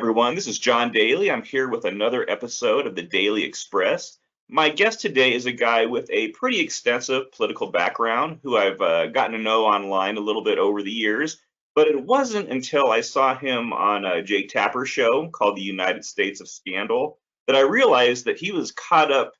everyone. This is John Daly. I'm here with another episode of the Daly Express. My guest today is a guy with a pretty extensive political background who I've gotten to know online a little bit over the years. But it wasn't until I saw him on a Jake Tapper show called The United States of Scandal that I realized that he was caught up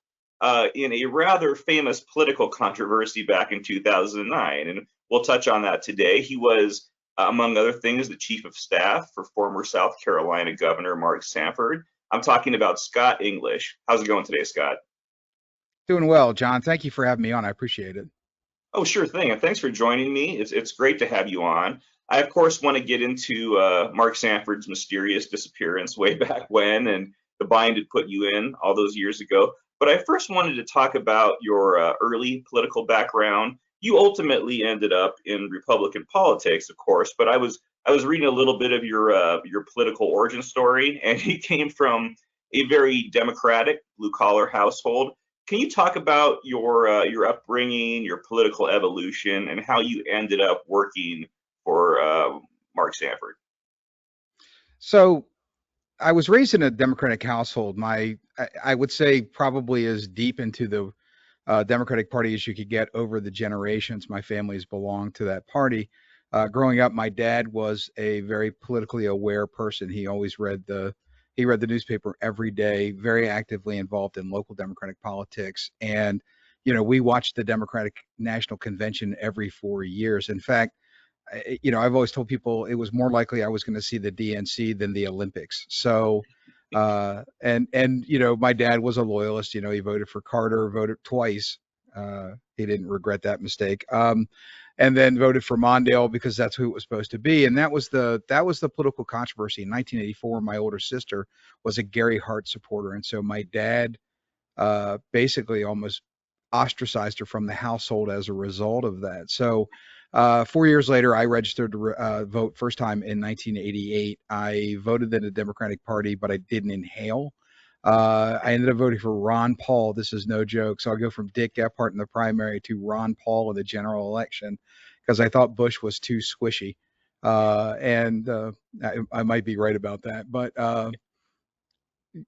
in a rather famous political controversy back in 2009. And we'll touch on that today. He was among other things, the chief of staff for former South Carolina Governor Mark Sanford. I'm talking about Scott English. How's it going today, Scott? Doing well, John. Thank you for having me on. I appreciate it. Oh, sure thing. And thanks for joining me. It's great to have you on. I, of course, want to get into Mark Sanford's mysterious disappearance way back when and the bind it put you in all those years ago. But I first wanted to talk about your early political background. You ultimately ended up in Republican politics, of course, but I was reading a little bit of your political origin story, and he came from a very democratic blue collar household. Can you talk about your upbringing, your political evolution, and how you ended up working for Mark Sanford? So I was raised in a Democratic household. I would say probably as deep into the Democratic Party as you could get over the generations. My family's belonged to that party. Growing up, my dad was a very politically aware person. He read the newspaper every day, very actively involved in local Democratic politics. And, we watched the Democratic National Convention every 4 years. In fact, I've always told people it was more likely I was going to see the DNC than the Olympics. So, my dad was a loyalist. He voted for Carter, voted twice. He didn't regret that mistake. And then voted for Mondale because that's who it was supposed to be. And that was the political controversy in 1984. My older sister was a Gary Hart supporter, and so my dad basically almost ostracized her from the household as a result of that. So 4 years later, I registered to vote first time in 1988. I voted in the Democratic Party, but I didn't inhale. I ended up voting for Ron Paul. This is no joke. So I'll go from Dick Gephardt in the primary to Ron Paul in the general election because I thought Bush was too squishy. And I might be right about that. But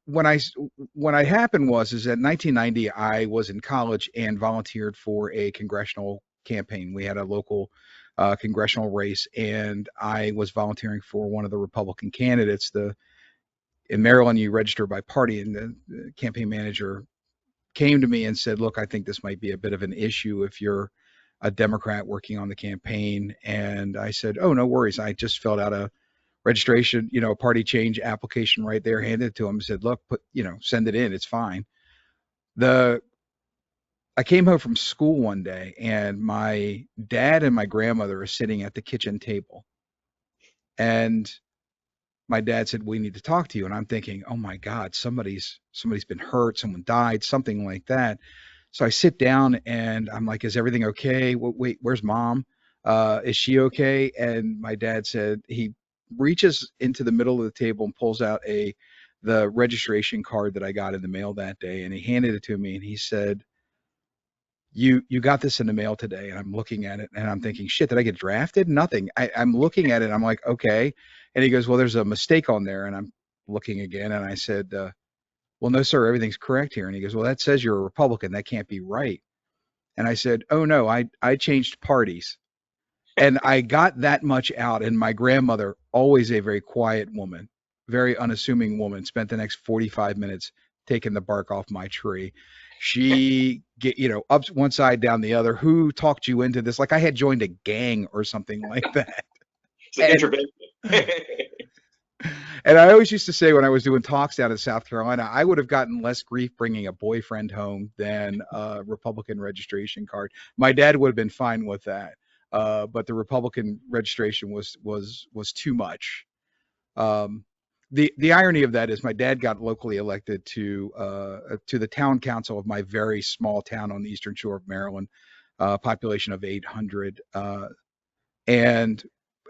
when I when I happened was is that 1990 I was in college and volunteered for a congressional campaign. We had a local congressional race, and I was volunteering for one of the Republican candidates. The In Maryland, you register by party, and the campaign manager came to me and said, "Look, I think this might be a bit of an issue if you're a Democrat working on the campaign." And I said, "Oh, no worries. I just filled out a registration, a party change application right there, handed it to him, and said, look, send it in. It's fine." The I came home from school one day, and my dad and my grandmother are sitting at the kitchen table, and my dad said, "We need to talk to you." And I'm thinking, "Oh my God, somebody's been hurt, someone died, something like that." So I sit down and I'm like, "Is everything okay? Wait, where's mom? Is she okay?" And my dad said he reaches into the middle of the table and pulls out the registration card that I got in the mail that day, and he handed it to me and he said, "You got this in the mail today." And I'm looking at it and I'm thinking, "Shit, did I get drafted?" Nothing. I'm looking at it. I'm like, "Okay." And he goes, "Well, there's a mistake on there." And I'm looking again, and I said, "Well, no, sir, everything's correct here." And he goes, "Well, that says you're a Republican. That can't be right." And I said, "Oh no, I changed parties." And I got that much out. And my grandmother, always a very quiet woman, very unassuming woman, spent the next 45 minutes taking the bark off my tree. She get up one side, down the other. "Who talked you into this?" Like I had joined a gang or something like that. It's an And intervention. and I always used to say when I was doing talks down in South Carolina, I would have gotten less grief bringing a boyfriend home than a Republican registration card. My dad would have been fine with that, but the Republican registration was too much. Um, the irony of that is my dad got locally elected to the town council of my very small town on the eastern shore of Maryland, population of 800, and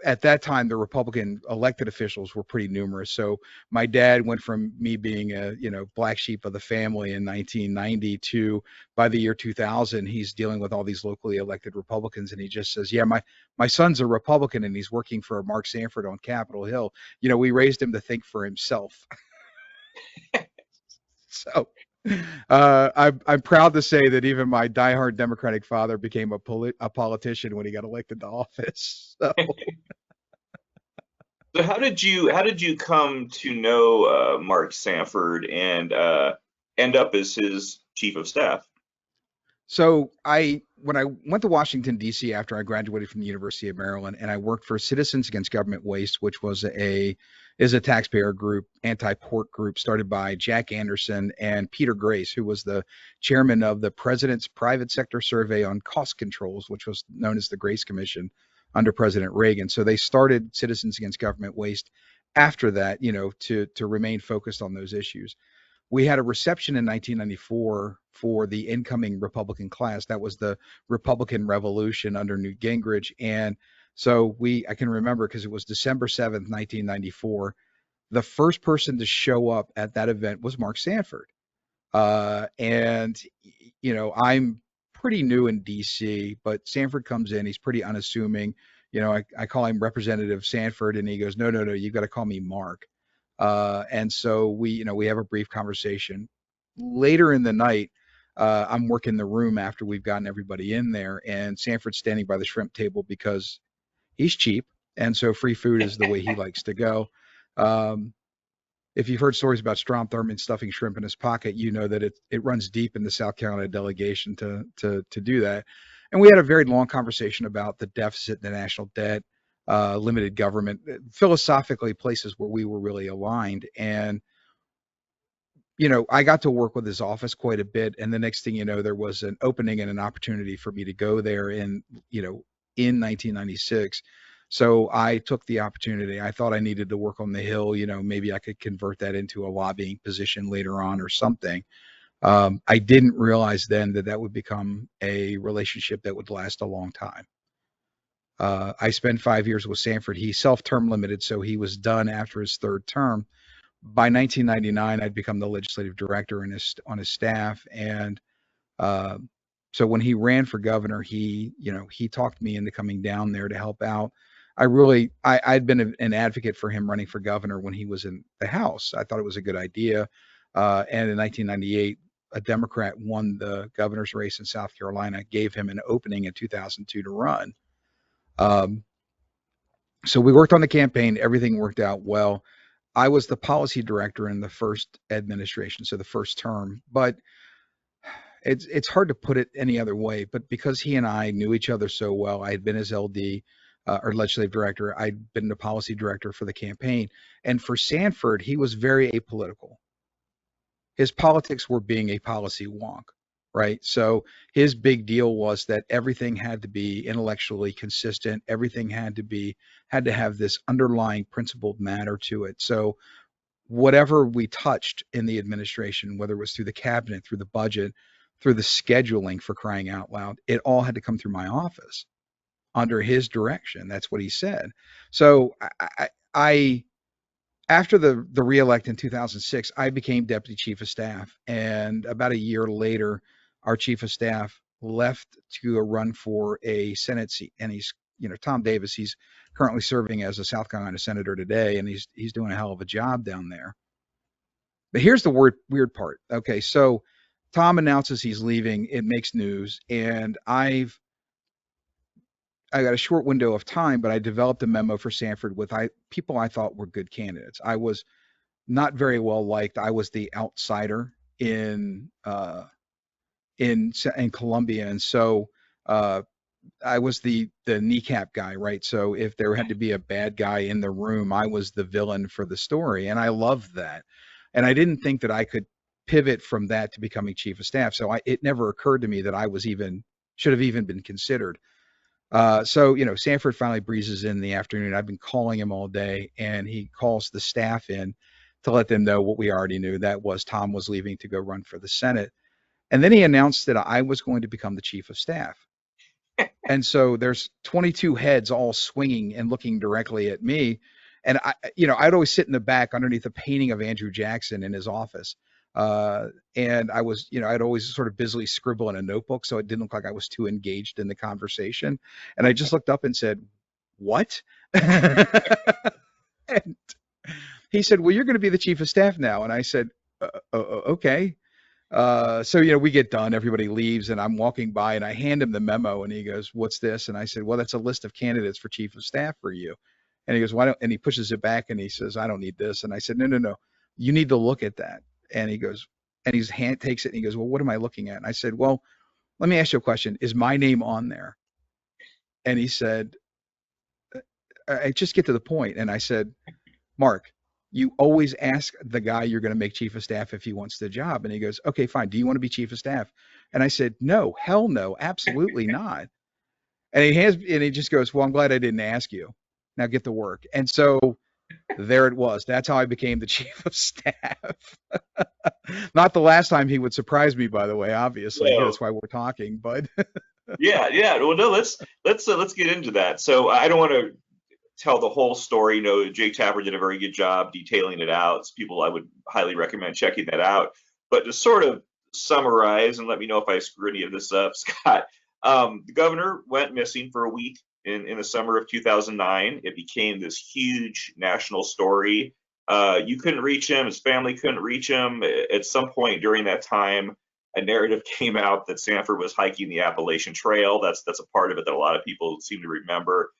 at that time, the Republican elected officials were pretty numerous. So my dad went from me being a black sheep of the family in 1990 to by the year 2000, he's dealing with all these locally elected Republicans, and he just says, "Yeah, my son's a Republican and he's working for Mark Sanford on Capitol Hill. We raised him to think for himself." So I'm proud to say that even my diehard Democratic father became a politician when he got elected to office. So. So how did you come to know Mark Sanford and end up as his chief of staff? So when I went to Washington D.C. after I graduated from the University of Maryland, and I worked for Citizens Against Government Waste, which is a taxpayer group, anti-pork group started by Jack Anderson and Peter Grace, who was the chairman of the President's Private Sector Survey on Cost Controls, which was known as the Grace Commission under President Reagan. So they started Citizens Against Government Waste after that, to remain focused on those issues. We had a reception in 1994 for the incoming Republican class. That was the Republican Revolution under Newt Gingrich. And so I can remember because it was December 7th, 1994. The first person to show up at that event was Mark Sanford. And, I'm pretty new in DC, but Sanford comes in, he's pretty unassuming. I call him Representative Sanford, and he goes, "No, no, no, you've got to call me Mark." And so we have a brief conversation. Later in the night, I'm working the room after we've gotten everybody in there, and Sanford's standing by the shrimp table because he's cheap, and so free food is the way he likes to go. Um, if you've heard stories about Strom Thurmond stuffing shrimp in his pocket, you know that it runs deep in the South Carolina delegation to do that. And we had a very long conversation about the deficit, the national debt, limited government, philosophically places where we were really aligned. And I got to work with his office quite a bit. And the next thing you know, there was an opening and an opportunity for me to go there in 1996. So I took the opportunity. I thought I needed to work on the Hill. Maybe I could convert that into a lobbying position later on or something. I didn't realize then that that would become a relationship that would last a long time. I spent 5 years with Sanford. He self-term limited, so he was done after his third term. By 1999, I'd become the legislative director on his staff, and uh, so when he ran for governor, he talked me into coming down there to help out. I'd been an advocate for him running for governor when he was in the House. I thought it was a good idea, and in 1998, a Democrat won the governor's race in South Carolina, gave him an opening in 2002 to run. Um, so we worked on the campaign. Everything worked out well. I was the policy director in the first administration, so the first term. But it's hard to put it any other way. But because he and I knew each other so well, I had been his LD or legislative director. I'd been the policy director for the campaign. And for Sanford, he was very apolitical. His politics were being a policy wonk, right? So his big deal was that everything had to be intellectually consistent. Everything had to have this underlying principled matter to it. So whatever we touched in the administration, whether it was through the cabinet, through the budget, through the scheduling, for crying out loud, it all had to come through my office under his direction. That's what he said. So I after the reelect in 2006, I became deputy chief of staff, and about a year later, our chief of staff left to go run for a Senate seat, and he's Tom Davis. He's currently serving as a South Carolina senator today, and he's doing a hell of a job down there. But here's the weird part. Okay, so Tom announces he's leaving. It makes news, and I got a short window of time, but I developed a memo for Sanford with people I thought were good candidates. I was not very well liked. I was the outsider in Columbia, and so uh, I was the kneecap guy, right? So if there had to be a bad guy in the room, I was the villain for the story, and I loved that. And I didn't think that I could pivot from that to becoming chief of staff. So it never occurred to me that I was even should have even been considered. So Sanford finally breezes in the afternoon. I've been calling him all day, and he calls the staff in to let them know what we already knew. That was Tom was leaving to go run for the Senate. And then he announced that I was going to become the chief of staff. And so there's 22 heads all swinging and looking directly at me. And I'd always sit in the back underneath a painting of Andrew Jackson in his office. Uh, and I'd always sort of busily scribble in a notebook so it didn't look like I was too engaged in the conversation. And I just looked up and said, "What?" And he said, "Well, you're going to be the chief of staff now." And I said, "Okay." So we get done, everybody leaves, and I'm walking by and I hand him the memo and he goes, "What's this?" And I said, "Well, that's a list of candidates for chief of staff for you." And he goes, "Why don't," and he pushes it back and he says, "I don't need this." And I said, "No, no, no. You need to look at that." And he goes, and his hand takes it and he goes, "Well, what am I looking at?" And I said, "Well, let me ask you a question. Is my name on there?" And he said, "I just get to the point." And I said, "Mark, you always ask the guy you're going to make chief of staff if he wants the job." And he goes, "Okay, fine. Do you want to be chief of staff?" And I said, "No, hell no, absolutely not." And he just goes, "Well, I'm glad I didn't ask you. Now get to work." And so there it was. That's how I became the chief of staff. Not the last time he would surprise me, by the way, obviously. Whoa. That's why we're talking, but Yeah, yeah. Well, no, let's get into that. So I don't want to tell the whole story. Jake Tapper did a very good job detailing it out. So people, I would highly recommend checking that out. But to sort of summarize and let me know if I screw any of this up, Scott, the governor went missing for a week in the summer of 2009. It became this huge national story. You couldn't reach him. His family couldn't reach him. At some point during that time, a narrative came out that Sanford was hiking the Appalachian Trail. That's a part of it that a lot of people seem to remember.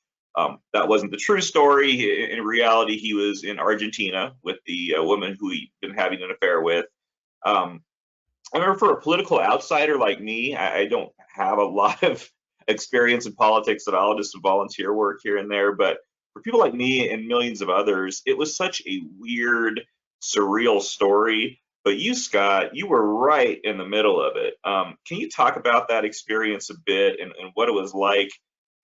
That wasn't the true story. In reality, he was in Argentina with the woman who he'd been having an affair with. Um, I remember for a political outsider like me, I don't have a lot of experience in politics at all, just some volunteer work here and there. But for people like me and millions of others, it was such a weird, surreal story. But you, Scott, you were right in the middle of it. Can you talk about that experience a bit and what it was like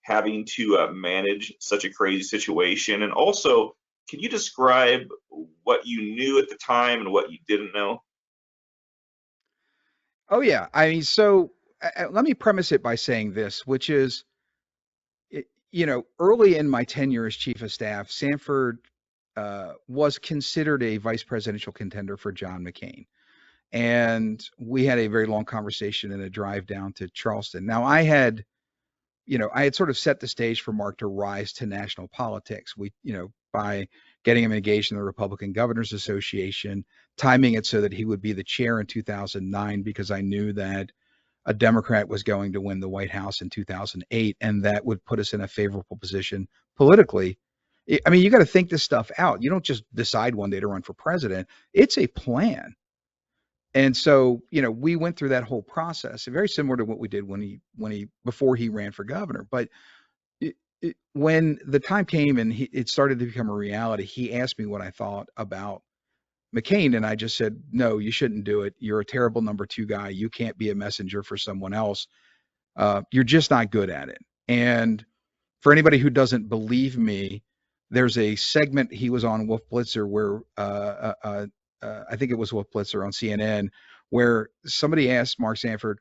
having to manage such a crazy situation? And also, can you describe what you knew at the time and what you didn't know? oh yeah. I mean, so let me premise it by saying this, which is, early in my tenure as chief of staff, Sanford was considered a vice presidential contender for John McCain. And we had a very long conversation in a drive down to Charleston. Now, I had sort of set the stage for Mark to rise to national politics. By getting him engaged in the Republican Governors Association, timing it so that he would be the chair in 2009, because I knew that a Democrat was going to win the White House in 2008, and that would put us in a favorable position politically. I mean, you got to think this stuff out. You don't just decide one day to run for president. It's a plan. And so, we went through that whole process, very similar to what we did before he ran for governor. But when the time came and it started to become a reality, he asked me what I thought about McCain, and I just said, "No, you shouldn't do it. You're a terrible number two guy. You can't be a messenger for someone else. You're just not good at it." And for anybody who doesn't believe me, there's a segment he was on Wolf Blitzer where I think it was Wolf Blitzer on CNN, where somebody asked Mark Sanford,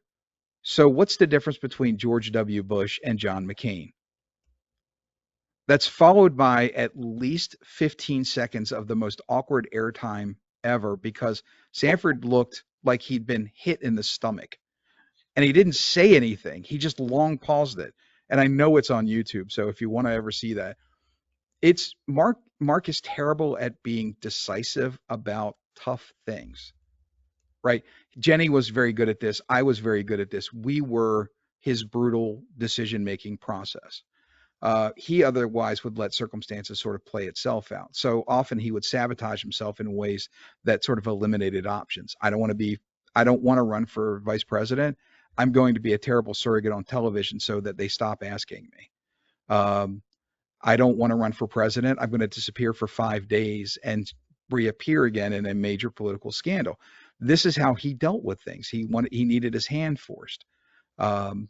"So what's the difference between George W. Bush and John McCain?" That's followed by at least 15 seconds of the most awkward airtime ever, because Sanford looked like he'd been hit in the stomach and he didn't say anything. He just long paused it. And I know it's on YouTube. So if you want to ever see that, it's Mark is terrible at being decisive about tough things, right? Jenny was very good at this. I was very good at this. We were his brutal decision making process. He otherwise would let circumstances sort of play itself out. So often he would sabotage himself in ways that sort of eliminated options. I don't want to run for vice president. I'm going to be a terrible surrogate on television so that they stop asking me. Um, I don't want to run for president. I'm going to disappear for 5 days and reappear again in a major political scandal. This is how he dealt with things. He needed his hand forced. Um,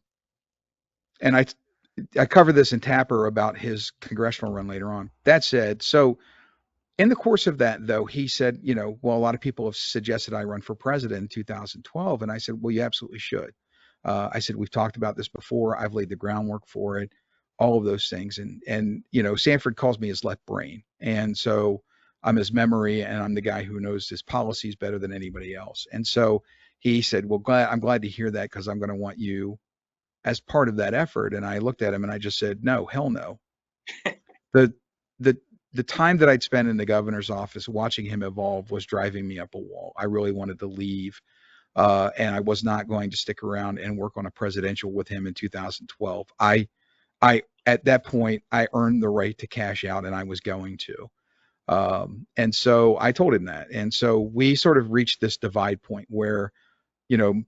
and I cover this in Tapper about his congressional run later on. That said, so in the course of that, though, he said, well, a lot of people have suggested I run for president in 2012. And I said, well, you absolutely should. I said, we've talked about this before. I've laid the groundwork for it, all of those things. And, you know, Sanford calls me his left brain. And so I'm his memory, and I'm the guy who knows his policies better than anybody else. And so he said, well, I'm glad to hear that, because I'm going to want you as part of that effort. And I looked at him and I just said, no, hell no. The, the, the time that I'd spent in the governor's office watching him evolve was driving me up a wall. I really wanted to leave. And I was not going to stick around and work on a presidential with him in 2012. At that point, I earned the right to cash out, and I was going to. And so I told him that. And so we sort of reached this divide point where, you know,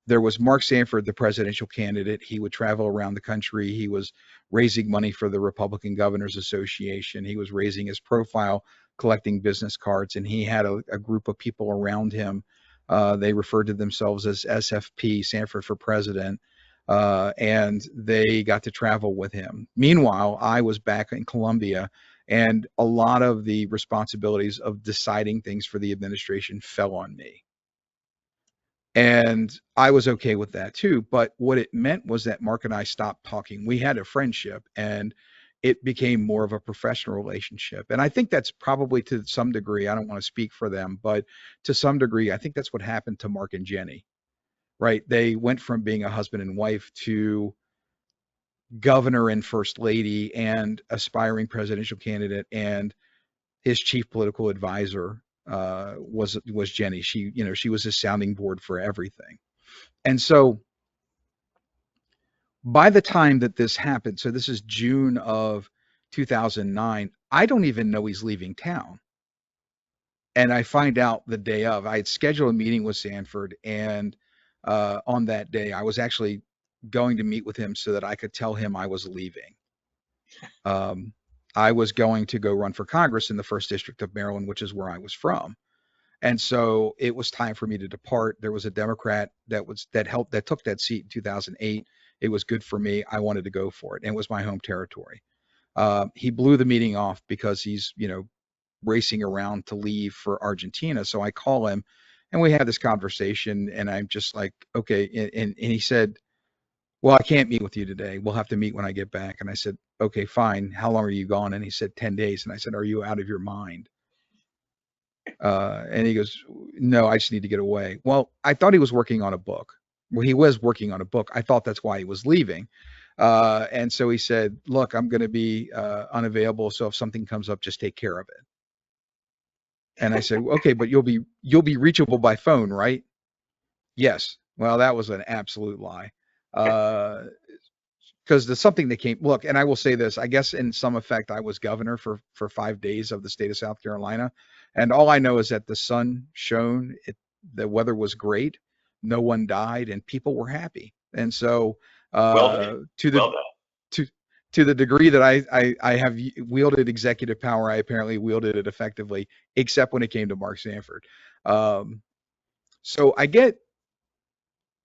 there was Mark Sanford, the presidential candidate. He would travel around the country. He was raising money for the Republican Governors Association. He was raising his profile, collecting business cards, and he had a group of people around him. They referred to themselves as SFP, Sanford for President, and they got to travel with him. Meanwhile, I was back in Columbia, and a lot of the responsibilities of deciding things for the administration fell on me. And I was okay with that too. But what it meant was that Mark and I stopped talking. We had a friendship, and it became more of a professional relationship. And I think that's probably, to some degree, I don't want to speak for them, but to some degree, I think that's what happened to Mark and Jenny, right? They went from being a husband and wife to governor and first lady and aspiring presidential candidate, and his chief political advisor was Jenny. She, you know, she was his sounding board for everything. And so by the time that this happened, so this is June of 2009, I don't even know he's leaving town. And I find out the day of. I had scheduled a meeting with Sanford, and on that day, I was actually going to meet with him so that I could tell him I was leaving. Um, I was going to go run for Congress in the first district of Maryland, which is where I was from. And so it was time for me to depart. There was a Democrat that took that seat in 2008. It was good for me. I wanted to go for it, and it was my home territory. He blew the meeting off because he's, you know, racing around to leave for Argentina. So I call him, and we had this conversation, and I'm just like, okay. And he said, well, I can't meet with you today. We'll have to meet when I get back. And I said, okay, fine. How long are you gone? And he said, 10 days. And I said, are you out of your mind? And he goes, no, I just need to get away. Well, I thought he was working on a book. Well, he was working on a book. I thought that's why he was leaving. And so he said, look, I'm going to be unavailable. So if something comes up, just take care of it. And I said, okay, but you'll be reachable by phone, right? Yes. Well, that was an absolute lie. Because there's something that came, look, and I will say this, I guess in some effect, I was governor for 5 days of the state of South Carolina. And all I know is that the sun shone, the weather was great, no one died, and people were happy. And so, Well done. to the, Well done. to the degree that I have wielded executive power, I apparently wielded it effectively, except when it came to Mark Sanford. So I get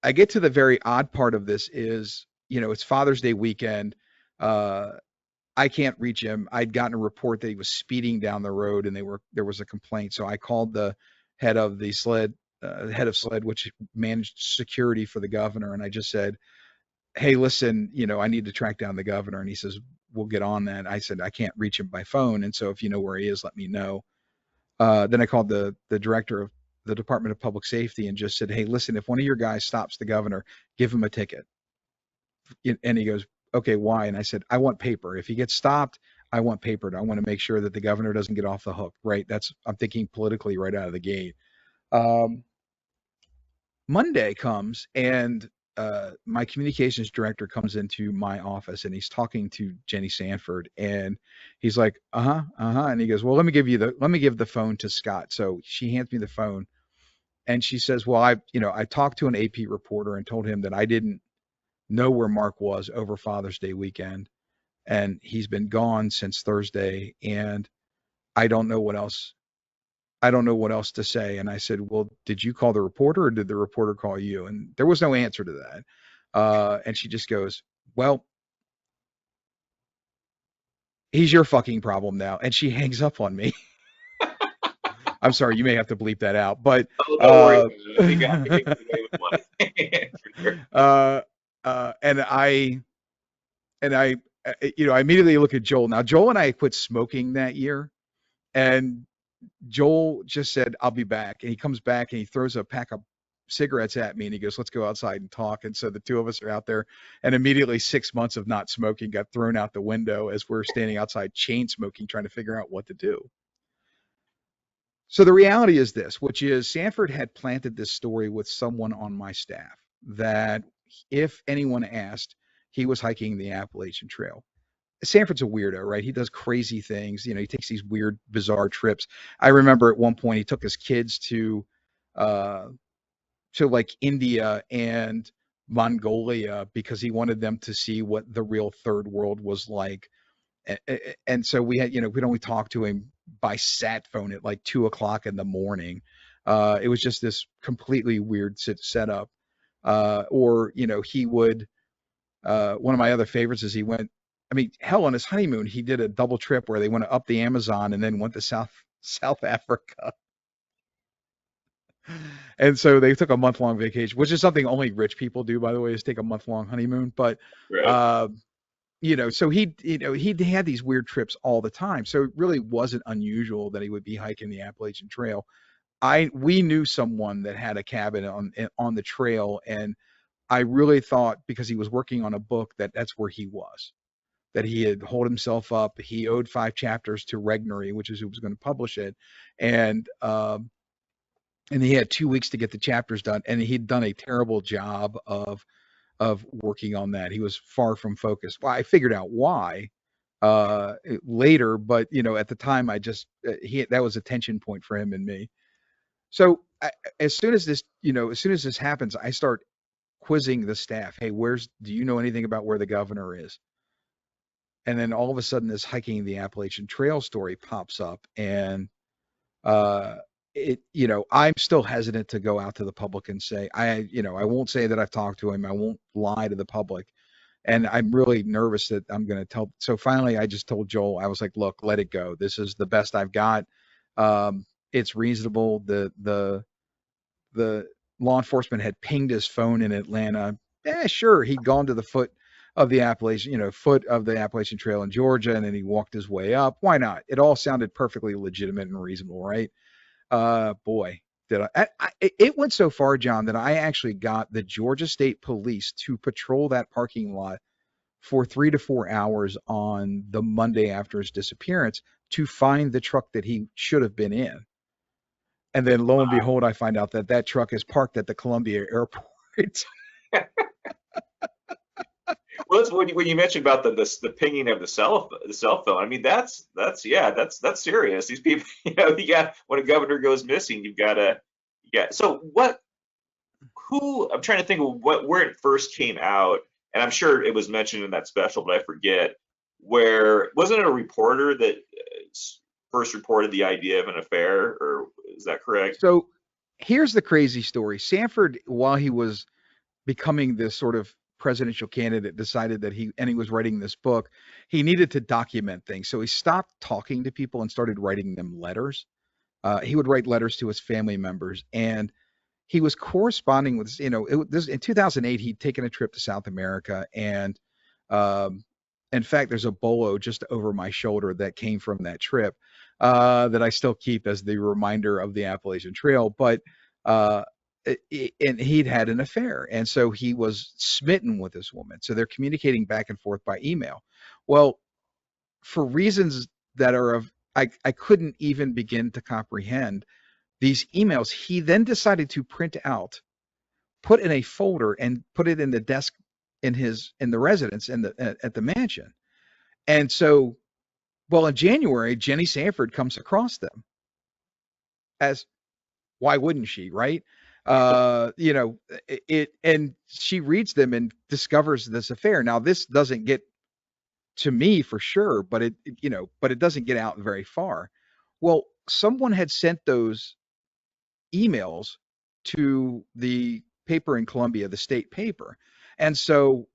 to the very odd part of this is, you know, it's Father's Day weekend. I can't reach him. I'd gotten a report that he was speeding down the road, and there was a complaint. So I called the head of SLED, which managed security for the governor, and I just said, hey, listen, you know, I need to track down the governor. And he says, we'll get on that. I said, I can't reach him by phone, and so if you know where he is, let me know. Then I called the director of the Department of Public Safety and just said, hey, listen, if one of your guys stops the governor, give him a ticket. And he goes, okay, why? And I said, I want paper. If he gets stopped, I want paper. I want to make sure that the governor doesn't get off the hook, right? I'm thinking politically right out of the gate. Monday comes, and my communications director comes into my office, and he's talking to Jenny Sanford, and he's like, and he goes, well, let me give the phone to Scott. So she hands me the phone, and she says, well, I talked to an AP reporter and told him that I didn't know where Mark was over Father's Day weekend, and he's been gone since Thursday, and I don't know what else. I don't know what else to say. And I said, well, did you call the reporter, or did the reporter call you? And there was no answer to that. And she just goes, well, he's your fucking problem now. And she hangs up on me. I'm sorry, you may have to bleep that out, but Oh, don't worry. They got me. They got away money. For sure. uh, and I immediately look at Joel. Now, Joel and I quit smoking that year, and Joel just said, "I'll be back." And he comes back and he throws a pack of cigarettes at me and he goes, "Let's go outside and talk." And so the two of us are out there, and immediately 6 months of not smoking got thrown out the window as we're standing outside chain smoking, trying to figure out what to do. So the reality is this, which is Sanford had planted this story with someone on my staff that if anyone asked, he was hiking the Appalachian Trail. Sanford's a weirdo, right? He does crazy things. He takes these weird, bizarre trips. I remember at one point he took his kids uh, to like India and Mongolia because he wanted them to see what the real third world was like. And so we'd only talk to him by sat phone at like 2 o'clock in the morning. It was just this completely weird setup. Or, he would, one of my other favorites is he went, I mean, hell, on his honeymoon, he did a double trip where they went up the Amazon and then went to South Africa. And so they took a month-long vacation, which is something only rich people do, by the way, is take a month-long honeymoon. But, Right. uh, so he had these weird trips all the time. So it really wasn't unusual that he would be hiking the Appalachian Trail. We knew someone that had a cabin on the trail, and I really thought because he was working on a book that's where he was, that he had holed himself up. He owed 5 chapters to Regnery, which is who was going to publish it, and he had 2 weeks to get the chapters done, and he'd done a terrible job of working on that. He was far from focused. Well, I figured out why later, but at the time, I just he that was a tension point for him and me. So as soon as this happens, I start quizzing the staff. Hey, do you know anything about where the governor is? And then all of a sudden, this hiking the Appalachian Trail story pops up, and uh, I'm still hesitant to go out to the public and say I won't say that I've talked to him. I won't lie to the public, and I'm really nervous that I'm going to tell. So finally, I just told Joel, I was like, look, let it go. This is the best I've got. It's reasonable. The law enforcement had pinged his phone in Atlanta. Sure, he'd gone to the foot of the Appalachian Trail in Georgia, and then he walked his way up. Why not? It all sounded perfectly legitimate and reasonable, right? Boy, did it went so far, John, that I actually got the Georgia State Police to patrol that parking lot for 3 to 4 hours on the Monday after his disappearance to find the truck that he should have been in. And then lo and behold, I find out that truck is parked at the Columbia airport. Well, that's when you mentioned about the pinging of the cell phone. I mean, that's serious. These people, you got when a governor goes missing, you've got to yeah. So what? Who? I'm trying to think of where it first came out, and I'm sure it was mentioned in that special, but I forget. Where wasn't it a reporter that first reported the idea of an affair, or is that correct? So here's the crazy story. Sanford, while he was becoming this sort of presidential candidate, decided that he was writing this book, he needed to document things. So he stopped talking to people and started writing them letters. He would write letters to his family members, and he was corresponding with, in 2008, he'd taken a trip to South America, and um, in fact, there's a bolo just over my shoulder that came from that trip that I still keep as the reminder of the Appalachian Trail. But uh, and he'd had an affair, and so he was smitten with this woman. So they're communicating back and forth by email. Well, for reasons that are of I couldn't even begin to comprehend these emails, he then decided to print out, put in a folder, and put it in the desk in the residence at the mansion. And so, well, in January, Jenny Sanford comes across them, as why wouldn't she, right? And she reads them and discovers this affair. Now, this doesn't get to me for sure, but it doesn't get out very far. Well, someone had sent those emails to the paper in Columbia, the state paper. And so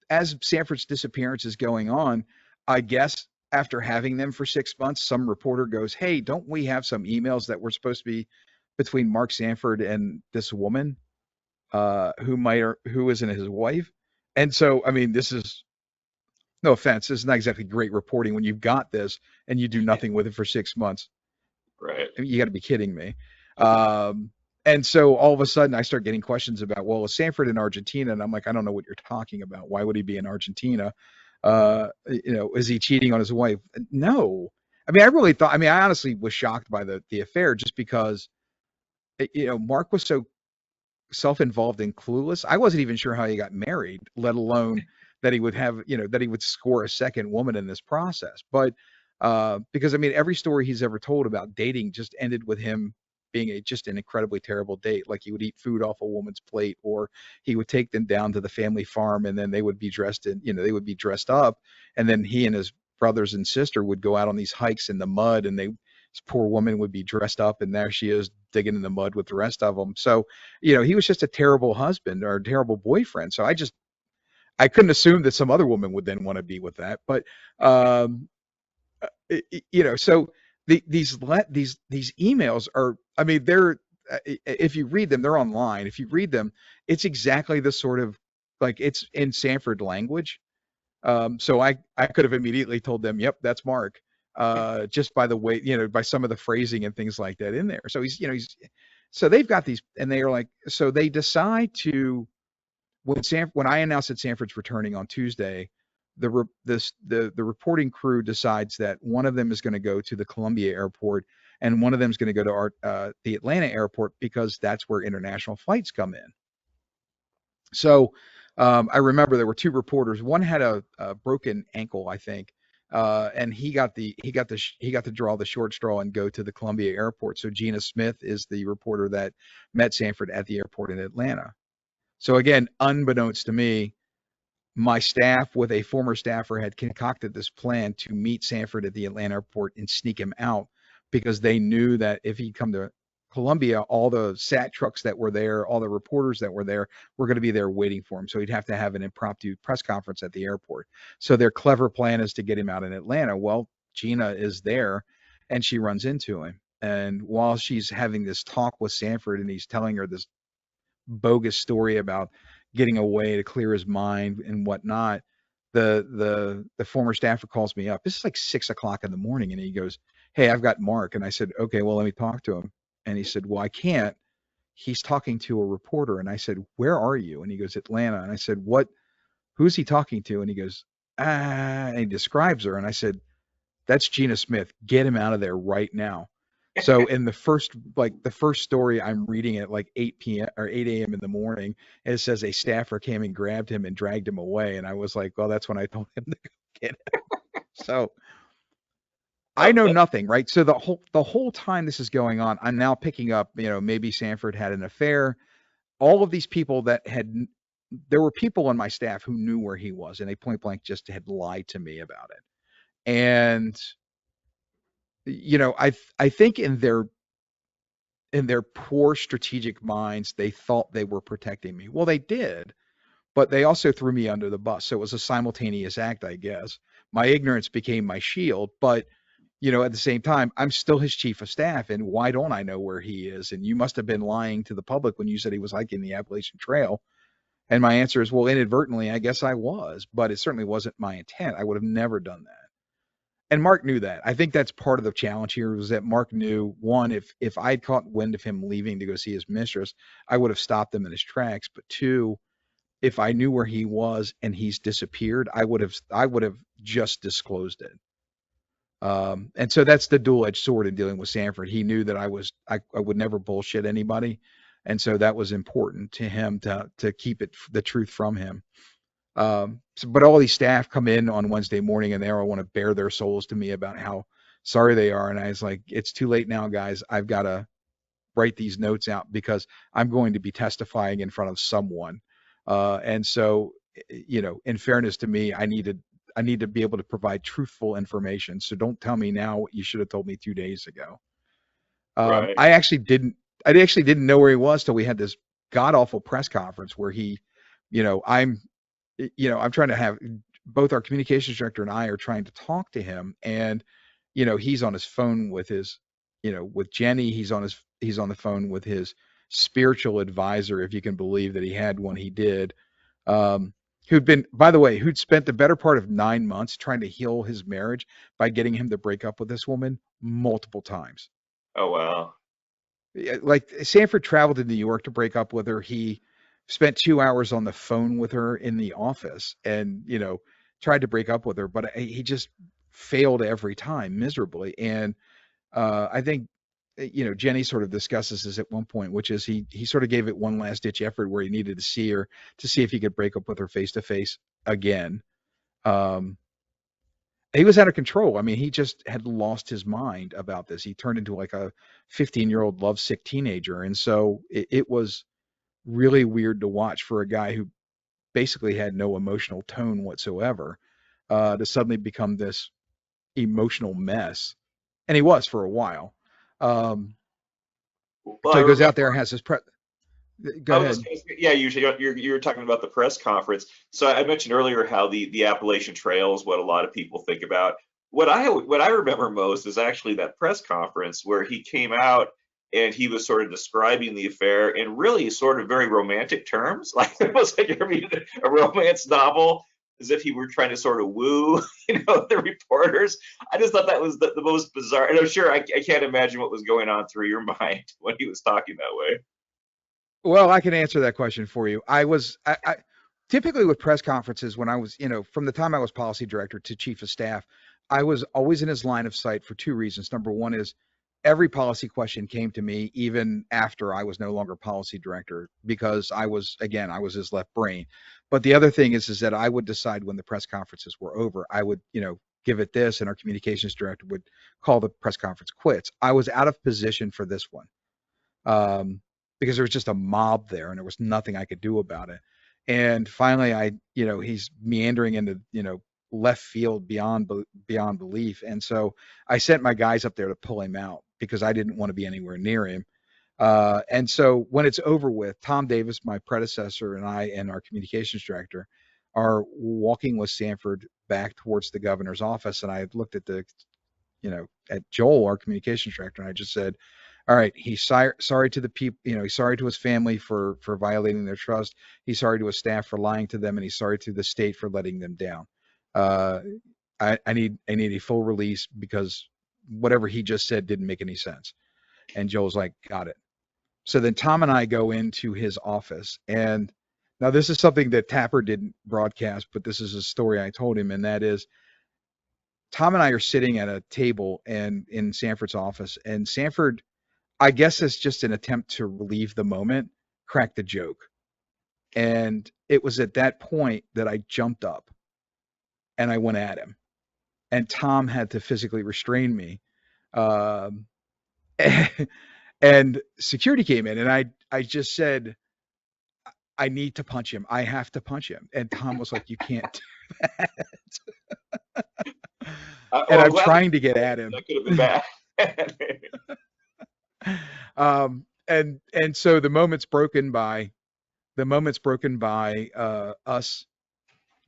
as Sanford's disappearance is going on, I guess after having them for 6 months, some reporter goes, "Hey, don't we have some emails that were supposed to be between Mark Sanford and this woman?" who isn't his wife. And so, I mean, this is no offense. This is not exactly great reporting when you've got this and you do nothing with it for 6 months. Right. I mean, you got to be kidding me. Um, and so all of a sudden I start getting questions about, well, is Sanford in Argentina? And I'm like, I don't know what you're talking about. Why would he be in Argentina? Is he cheating on his wife? No. I mean, I honestly was shocked by the affair just because, Mark was so self-involved and clueless. I wasn't even sure how he got married, let alone that he would have, that he would score a second woman in this process. But because I mean, every story he's ever told about dating just ended with him being just an incredibly terrible date. Like he would eat food off a woman's plate, or he would take them down to the family farm, and then they would be they would be dressed up, and then he and his brothers and sister would go out on these hikes in the mud, and this poor woman would be dressed up, and there she is digging in the mud with the rest of them. So, he was just a terrible husband or a terrible boyfriend. So I couldn't assume that some other woman would then want to be with that. But, um, so these emails are, I mean, if you read them, they're online. If you read them, it's exactly the sort of, like, it's in Sanford language. So I could have immediately told them, yep, that's Mark, just by the way, by some of the phrasing and things like that in there. So so they've got these, and they are like, so they decide to, when I announced that Sanford's returning on Tuesday, the reporting crew decides that one of them is going to go to the Columbia airport and one of them is going to go to the Atlanta airport because that's where international flights come in. So I remember there were two reporters. One had a broken ankle, I think, and he got to draw the short straw and go to the Columbia airport. So Gina Smith is the reporter that met Sanford at the airport in Atlanta. So again, unbeknownst to me, my staff with a former staffer had concocted this plan to meet Sanford at the Atlanta airport and sneak him out because they knew that if he'd come to Columbia, all the SAT trucks that were there, all the reporters that were there, were going to be there waiting for him. So he'd have to have an impromptu press conference at the airport. So their clever plan is to get him out in Atlanta. Well, Gina is there and she runs into him. And while she's having this talk with Sanford and he's telling her this bogus story about getting away to clear his mind and whatnot, the former staffer calls me up. This is like 6 o'clock in the morning, and he goes, "Hey, I've got Mark." And I said, "Okay, well, let me talk to him." And he said, "Well, I can't. He's talking to a reporter." And I said, "Where are you?" And he goes, "Atlanta." And I said, "What? Who's he talking to?" And he goes, "Ah." And he describes her. And I said, "That's Gina Smith. Get him out of there right now." So in the first story, I'm reading at like 8 p.m. or 8 a.m. in the morning, and it says a staffer came and grabbed him and dragged him away. And I was like, well, that's when I told him to go get him. So I Oh, know that, nothing, right? So the whole time this is going on, I'm now picking up, maybe Sanford had an affair. All of these people there were people on my staff who knew where he was, and they point blank just had lied to me about it. And I think in their poor strategic minds, they thought they were protecting me. Well, they did, but they also threw me under the bus. So it was a simultaneous act, I guess. My ignorance became my shield, but at the same time, I'm still his chief of staff, and why don't I know where he is? And you must have been lying to the public when you said he was hiking the Appalachian Trail. And my answer is, well, inadvertently, I guess I was, but it certainly wasn't my intent. I would have never done that. And Mark knew that. I think that's part of the challenge here was that Mark knew, one, if I'd caught wind of him leaving to go see his mistress, I would have stopped him in his tracks. But two, if I knew where he was and he's disappeared, I would have just disclosed it. And so that's the dual-edged sword in dealing with Sanford. He knew that I would never bullshit anybody, and so that was important to him to keep the truth from him. But all these staff come in on Wednesday morning and they all want to bare their souls to me about how sorry they are. And I was like, it's too late now, guys. I've got to write these notes out because I'm going to be testifying in front of someone. And so, in fairness to me, I need to be able to provide truthful information. So don't tell me now what you should have told me 2 days ago. right. I actually didn't know where he was till we had this god awful press conference where you know, I'm I'm trying to have both our communications director and I are trying to talk to him, and he's on his phone with with Jenny. He's on the phone with his spiritual advisor, if you can believe that he had one. He did. Um, who'd been, by the way, who'd spent the better part of 9 months trying to heal his marriage by getting him to break up with this woman multiple times. Oh wow. Like Sanford traveled to New York to break up with her. He spent 2 hours on the phone with her in the office and, tried to break up with her, but he just failed every time miserably. And I think, Jenny sort of discusses this at one point, which is he sort of gave it one last ditch effort where he needed to see her to see if he could break up with her face to face again. Um, he was out of control. I mean, he just had lost his mind about this. He turned into like a 15-year-old lovesick teenager. And so it was really weird to watch for a guy who basically had no emotional tone whatsoever, to suddenly become this emotional mess. And he was for a while. Um, Well, I so he goes remember. out there, has his go I was ahead. just gonna say, yeah, you're talking about the press conference. So I mentioned earlier how the Appalachian Trail is what a lot of people think about. What I remember most is actually that press conference where he came out and he was sort of describing the affair in really sort of very romantic terms, like it was like you're reading a romance novel, as if he were trying to sort of woo, the reporters. I just thought that was the most bizarre. And I'm sure I can't imagine what was going on through your mind when he was talking that way. Well, I can answer that question for you. I typically with press conferences when I was, from the time I was policy director to chief of staff, I was always in his line of sight for two reasons. Number one is every policy question came to me even after I was no longer policy director because I was his left brain. But the other thing is that I would decide when the press conferences were over. I would, give it this and our communications director would call the press conference quits. I was out of position for this one, because there was just a mob there and there was nothing I could do about it. And finally, he's meandering into, left field beyond belief. And so I sent my guys up there to pull him out because I didn't want to be anywhere near him. And so when it's over with, Tom Davis, my predecessor, and I and our communications director are walking with Sanford back towards the governor's office. And I had looked at at Joel, our communications director, and I just said, all right, he's sorry to the people, he's sorry to his family for violating their trust. He's sorry to his staff for lying to them, and he's sorry to the state for letting them down. Uh, I need a full release because whatever he just said didn't make any sense. And Joel's like, got it. So then Tom and I go into his office, and now this is something that Tapper didn't broadcast, but this is a story I told him, and that is Tom and I are sitting at a table and in Sanford's office, and Sanford, I guess it's just an attempt to relieve the moment, cracked the joke. And it was at that point that I jumped up and I went at him. And Tom had to physically restrain me. Um, and security came in, and I just said, I need to punch him. I have to punch him. And Tom was like, you can't do that. And Well, I'm I'm glad that trying to get at that him. could have been bad. And so the moment's broken by us,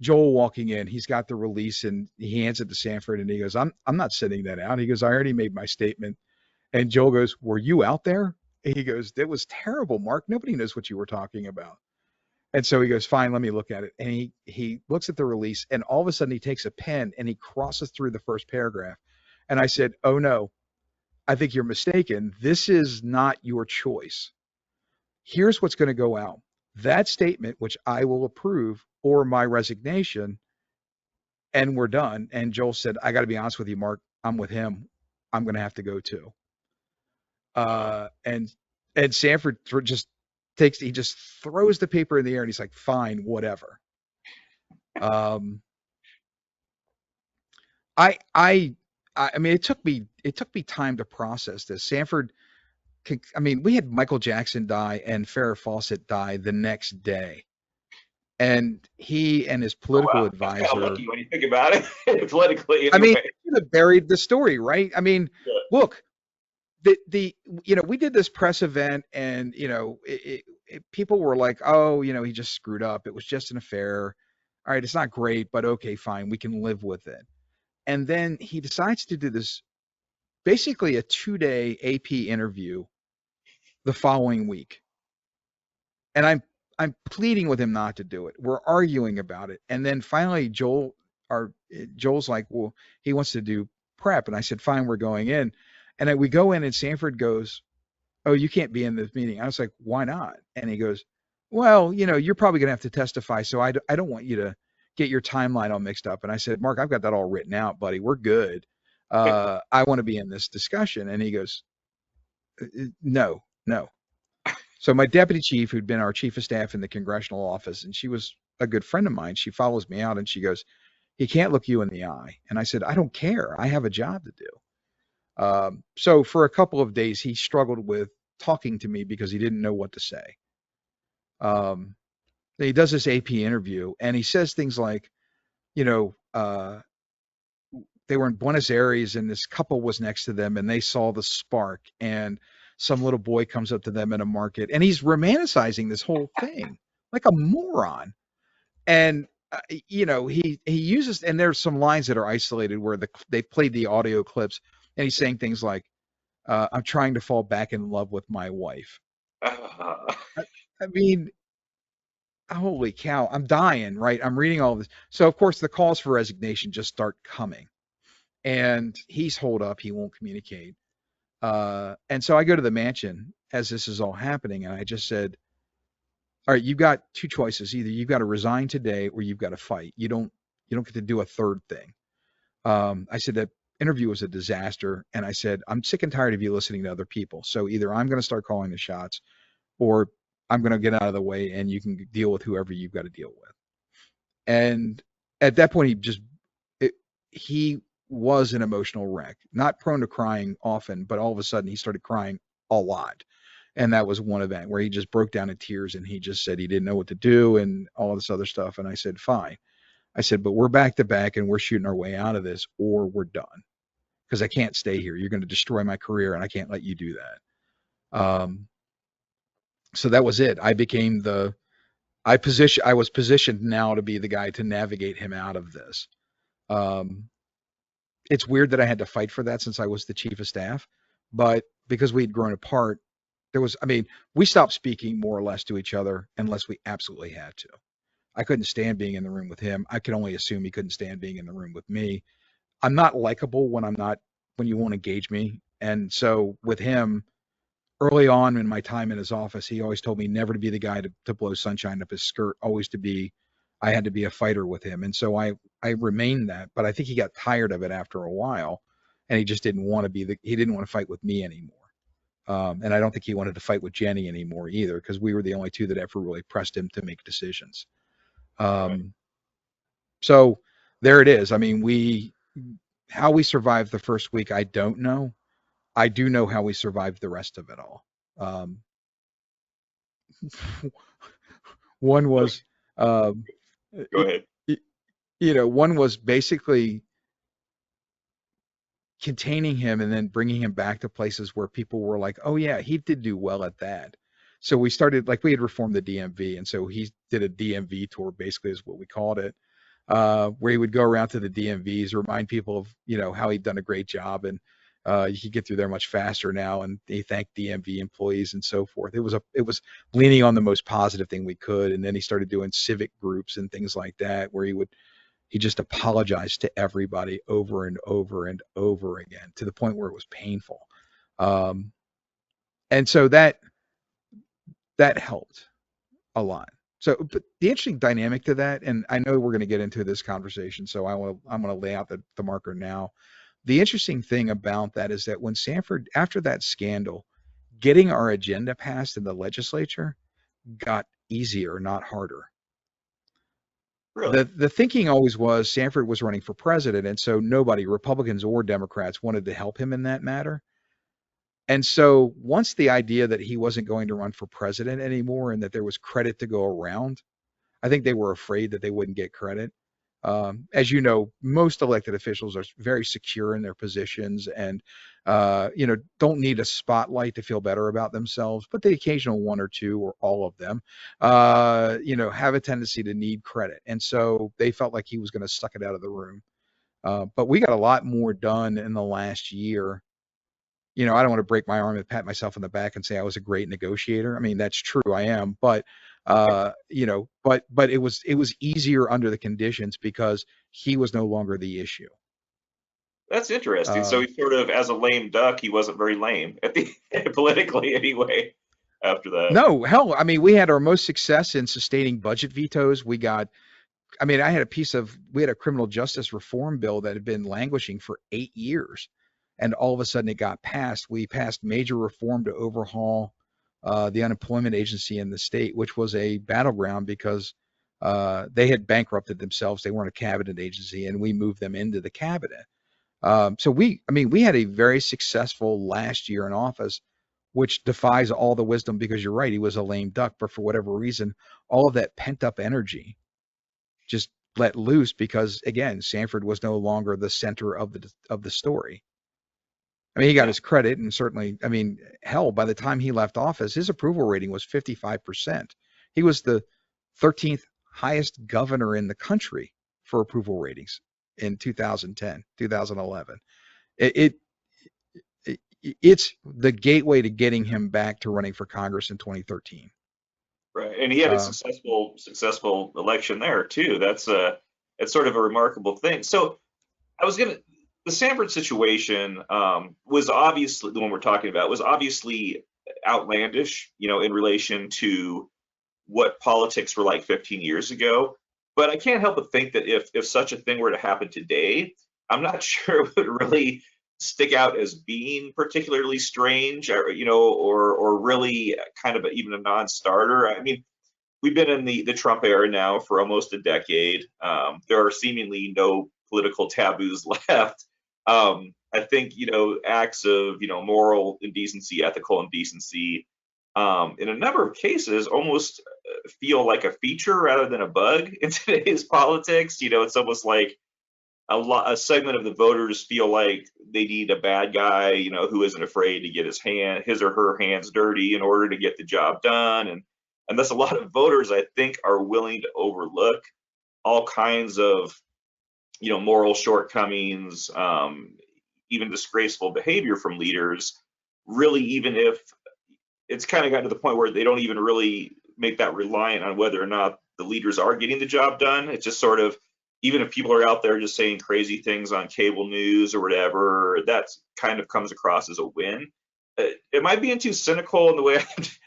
Joel walking in. He's got the release and he hands it to Sanford and he goes, I'm not sending that out. He goes, I already made my statement. And Joel goes, were you out there? And he goes, that was terrible, Mark. Nobody knows what you were talking about. And so he goes, fine, let me look at it. And he looks at the release and all of a sudden he takes a pen and he crosses through the first paragraph. And I said, oh no, I think you're mistaken. This is not your choice. Here's what's going to go out. That statement, which I will approve, or my resignation, and we're done. And Joel said, I got to be honest with you, Mark, I'm with him. I'm going to have to go too. Wow. And Sanford he just throws the paper in the air and he's like, fine, whatever. Um, I, I, I mean, it took me time to process this. Sanford, I mean, we had Michael Jackson die and Farrah Fawcett die the next day. And he and his Oh political wow, that's kind of advisor, lucky when you think about it, politically. I mean, Anyway. could have buried the story, right? I mean, Yeah. look, the we did this press event, and people were like, oh, he just screwed up. It was just an affair. All right, it's not great, but okay, fine, we can live with it. And then he decides to do this, basically a 2-day AP interview the following week. and I'm pleading with him not to do it. We're arguing about it, and then finally Joel's like, well, he wants to do prep, and I said, fine, we're going in, and then we go in, and Sanford goes, oh, you can't be in this meeting. I was like, why not? And he goes, well, you're probably going to have to testify, so I don't want you to get your timeline all mixed up. And I said, Mark, I've got that all written out, buddy. We're good. I want to be in this discussion. And he goes, no, no. So my deputy chief, who'd been our chief of staff in the congressional office, and she was a good friend of mine, she follows me out and she goes, he can't look you in the eye. And I said, I don't care. I have a job to do. So for a couple of days, he struggled with talking to me because he didn't know what to say. Um, he does this AP interview and he says things like, you know, they were in Buenos Aires and this couple was next to them and they saw the spark and some little boy comes up to them in a market and he's romanticizing this whole thing like a moron. And he uses, and there's some lines that are isolated where they played the audio clips and he's saying things like, I'm trying to fall back in love with my wife. I, I mean, holy cow, I'm dying, right? I'm reading all this. So, of course, the calls for resignation just start coming. And he's holed up. He won't communicate. And so I go to the mansion as this is all happening. And I just said, all right, you've got two choices. Either you've got to resign today or you've got to fight. You don't get to do a third thing. I said that interview was a disaster. And I said, I'm sick and tired of you listening to other people. So either I'm going to start calling the shots or I'm going to get out of the way and you can deal with whoever you've got to deal with. And at that point, he was an emotional wreck, not prone to crying often, but all of a sudden he started crying a lot. And that was one event where he just broke down in tears and he just said he didn't know what to do and all this other stuff. And I said, fine. I said, but we're back to back and we're shooting our way out of this or we're done because I can't stay here. You're going to destroy my career and I can't let you do that. So that was it. I was positioned now to be the guy to navigate him out of this. Um, it's weird that I had to fight for that since I was the chief of staff, but because we had grown apart, we stopped speaking more or less to each other unless we absolutely had to. I couldn't stand being in the room with him. I could only assume he couldn't stand being in the room with me. I'm not likable when you won't engage me. And so with him, early on in my time in his office, he always told me never to be the guy to blow sunshine up his skirt, always I had to be a fighter with him. And so I remained that, but I think he got tired of it after a while and he just didn't want he didn't want to fight with me anymore. And I don't think he wanted to fight with Jenny anymore either, because we were the only two that ever really pressed him to make decisions. Right. So there it is. I mean, how we survived the first week, I don't know. I do know how we survived the rest of it all. Um, one Look, was, um, go ahead. one was basically containing him and then bringing him back to places where people were like, oh yeah, he did do well at that. So we started, like, we had reformed the DMV. And so he did a DMV tour, basically is what we called it, where he would go around to the DMVs, remind people of, how he'd done a great job. And you could get through there much faster now. And he thanked DMV employees and so forth. It was leaning on the most positive thing we could. And then he started doing civic groups and things like that, where he just apologized to everybody over and over and over again to the point where it was painful. Um, and so that helped a lot. So, but the interesting dynamic to that, and I know we're going to get into this conversation, so I'm going to lay out the marker now. The interesting thing about that is that when Sanford, after that scandal, getting our agenda passed in the legislature got easier, not harder. Really? The thinking always was Sanford was running for president, and so nobody, Republicans or Democrats, wanted to help him in that matter. And so once the idea that he wasn't going to run for president anymore and that there was credit to go around, I think they were afraid that they wouldn't get credit. As you know, most elected officials are very secure in their positions and, don't need a spotlight to feel better about themselves, but the occasional one or two or all of them, have a tendency to need credit. And so they felt like he was going to suck it out of the room. But we got a lot more done in the last year I don't want to break my arm and pat myself on the back and say I was a great negotiator. I mean, that's true, I am, but but it was easier under the conditions because he was no longer the issue. That's interesting. So Um, he sort of, as a lame duck, he wasn't very lame at the politically anyway. After that, no, hell, I mean, we had our most success in sustaining budget vetoes. I mean, we had a criminal justice reform bill that had been languishing for 8 years, and all of a sudden it got passed. We passed major reform to overhaul the unemployment agency in the state, which was a battleground because they had bankrupted themselves. They weren't a cabinet agency, and we moved them into the cabinet. I mean, we had a very successful last year in office, which defies all the wisdom because you're right, he was a lame duck, but for whatever reason, all of that pent up energy just let loose because again, Sanford was no longer the center of the story. I mean, he got yeah, his credit, and certainly, I mean, hell, by the time he left office, his approval rating was 55%. He was the 13th highest governor in the country for approval ratings in 2010, 2011. It, it it's the gateway to getting him back to running for Congress in 2013. right. And he had a Uh, successful election there too. It's sort of a remarkable thing. So I was gonna the Sanford situation was obviously the one we're talking about was obviously outlandish, in relation to what politics were like 15 years ago. But I can't help but think that if such a thing were to happen today, I'm not sure it would really stick out as being particularly strange, or really kind of even a non-starter. I mean, we've been in the Trump era now for almost a decade. There are seemingly no political taboos left. I think acts of moral indecency, ethical indecency, in a number of cases almost feel like a feature rather than a bug in today's politics. It's almost like a segment of the voters feel like they need a bad guy, who isn't afraid to get his or her hands dirty in order to get the job done, and thus a lot of voters, I think, are willing to overlook all kinds of moral shortcomings, even disgraceful behavior from leaders. Really, even if it's kind of gotten to the point where they don't even really make that reliant on whether or not the leaders are getting the job done. It's just sort of, even if people are out there just saying crazy things on cable news or whatever, that kind of comes across as a win. Am I being too cynical in the way?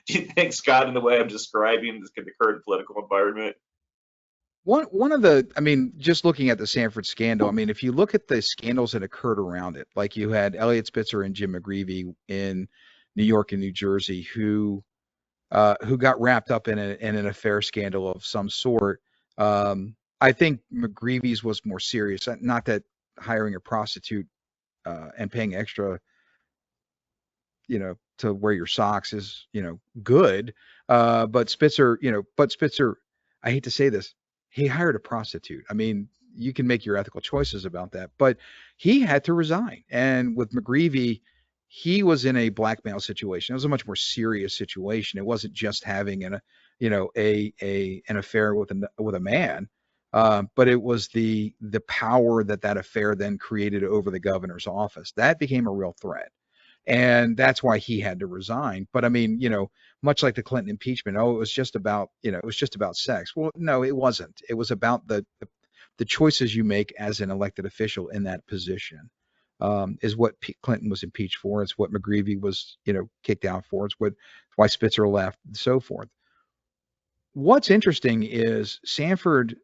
Do you think, Scott, in the way I'm describing the current political environment? one of the, I mean, just looking at the Sanford scandal, I mean, if you look at the scandals that occurred around it, like you had Elliot Spitzer and Jim McGreevey in New York and New Jersey, who got wrapped up in an affair scandal of some sort. I think McGreevy's was more serious. Not that hiring a prostitute and paying extra, to wear your socks is, good. But Spitzer, I hate to say this, he hired a prostitute. I mean, you can make your ethical choices about that, but he had to resign. And with McGreevy, he was in a blackmail situation. It was a much more serious situation. It wasn't just having an affair with a man, but it was the power that affair then created over the governor's office. That became a real threat, and that's why he had to resign. But I mean, much like the Clinton impeachment, it was just about, it was just about sex. Well, no, it wasn't. It was about the choices you make as an elected official in that position. Is what Clinton was impeached for. It's what McGreevey was, kicked out for. It's why Spitzer left, and so forth. What's interesting is Sanford,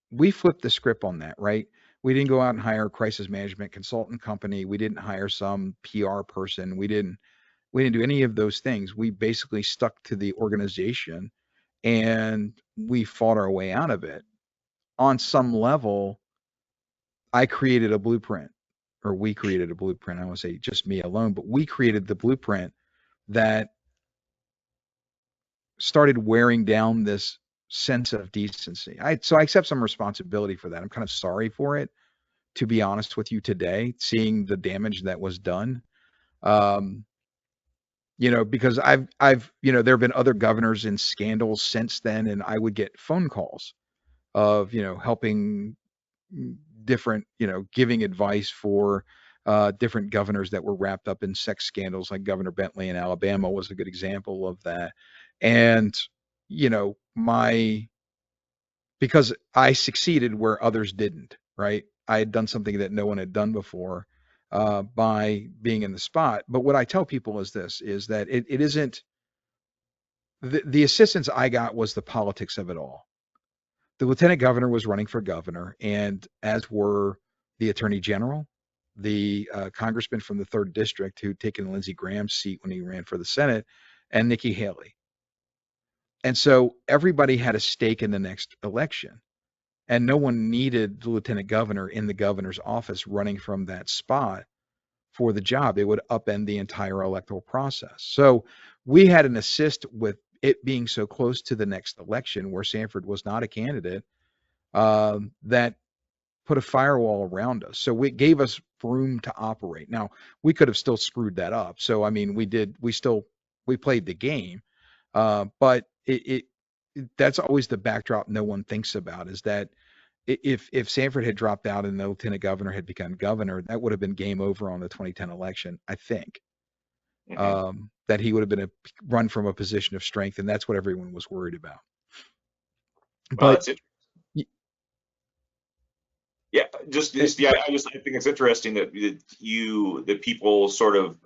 we flipped the script on that, right? We didn't go out and hire a crisis management consultant company. We didn't hire some PR person. We didn't do any of those things. We basically stuck to the organization, and we fought our way out of it. On some level, I created a blueprint, or we created a blueprint. I don't want to say just me alone, but we created the blueprint that started wearing down this sense of decency. So I accept some responsibility for that. I'm kind of sorry for it, to be honest with you today, seeing the damage that was done. Um, because there have been other governors in scandals since then, and I would get phone calls of, helping different, giving advice for different governors that were wrapped up in sex scandals, like Governor Bentley in Alabama was a good example of that. And, you know, because I succeeded where others didn't, right? I had done something that no one had done before by being in the spot. But what I tell people is this, is that it isn't, the assistance I got was the politics of it all. The lieutenant governor was running for governor, and as were the attorney general, the congressman from the third district who'd taken Lindsey Graham's seat when he ran for the Senate, and Nikki Haley. And so everybody had a stake in the next election, and no one needed the lieutenant governor in the governor's office running from that spot for the job. It would upend the entire electoral process. So we had an assist with it being so close to the next election where Sanford was not a candidate, that put a firewall around us. So it gave us room to operate. Now, we could have still screwed that up. So, I mean, we played the game. But that's always the backdrop no one thinks about, is that if Sanford had dropped out and the lieutenant governor had become governor, that would have been game over on the 2010 election, I think. Hmm. That he would have been run from a position of strength, and that's what everyone was worried about. Well, But that's it. Yeah, just yeah. I think it's interesting that people sort of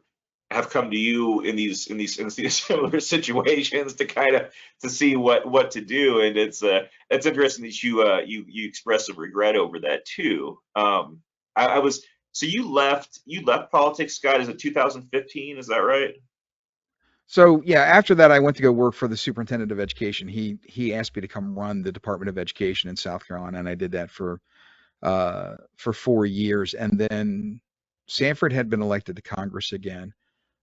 have come to you in these similar situations to kind of to see what to do, and it's interesting that you express some regret over that too. I was so you left politics, Scott. Is it 2015? Is that right? So yeah, after that, I went to go work for the superintendent of education. He asked me to come run the Department of Education in South Carolina, and I did that for 4 years. And then Sanford had been elected to Congress again.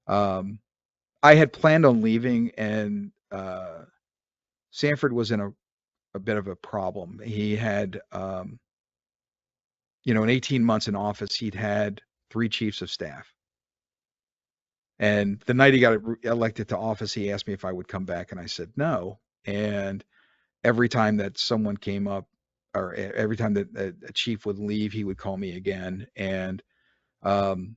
Um, I had planned on leaving, and Sanford was in a bit of a problem. He had, in 18 months in office, he'd had three chiefs of staff. And the night he got elected to office, he asked me if I would come back, and I said no. And every time that someone came up, or every time that a chief would leave, he would call me again. And um,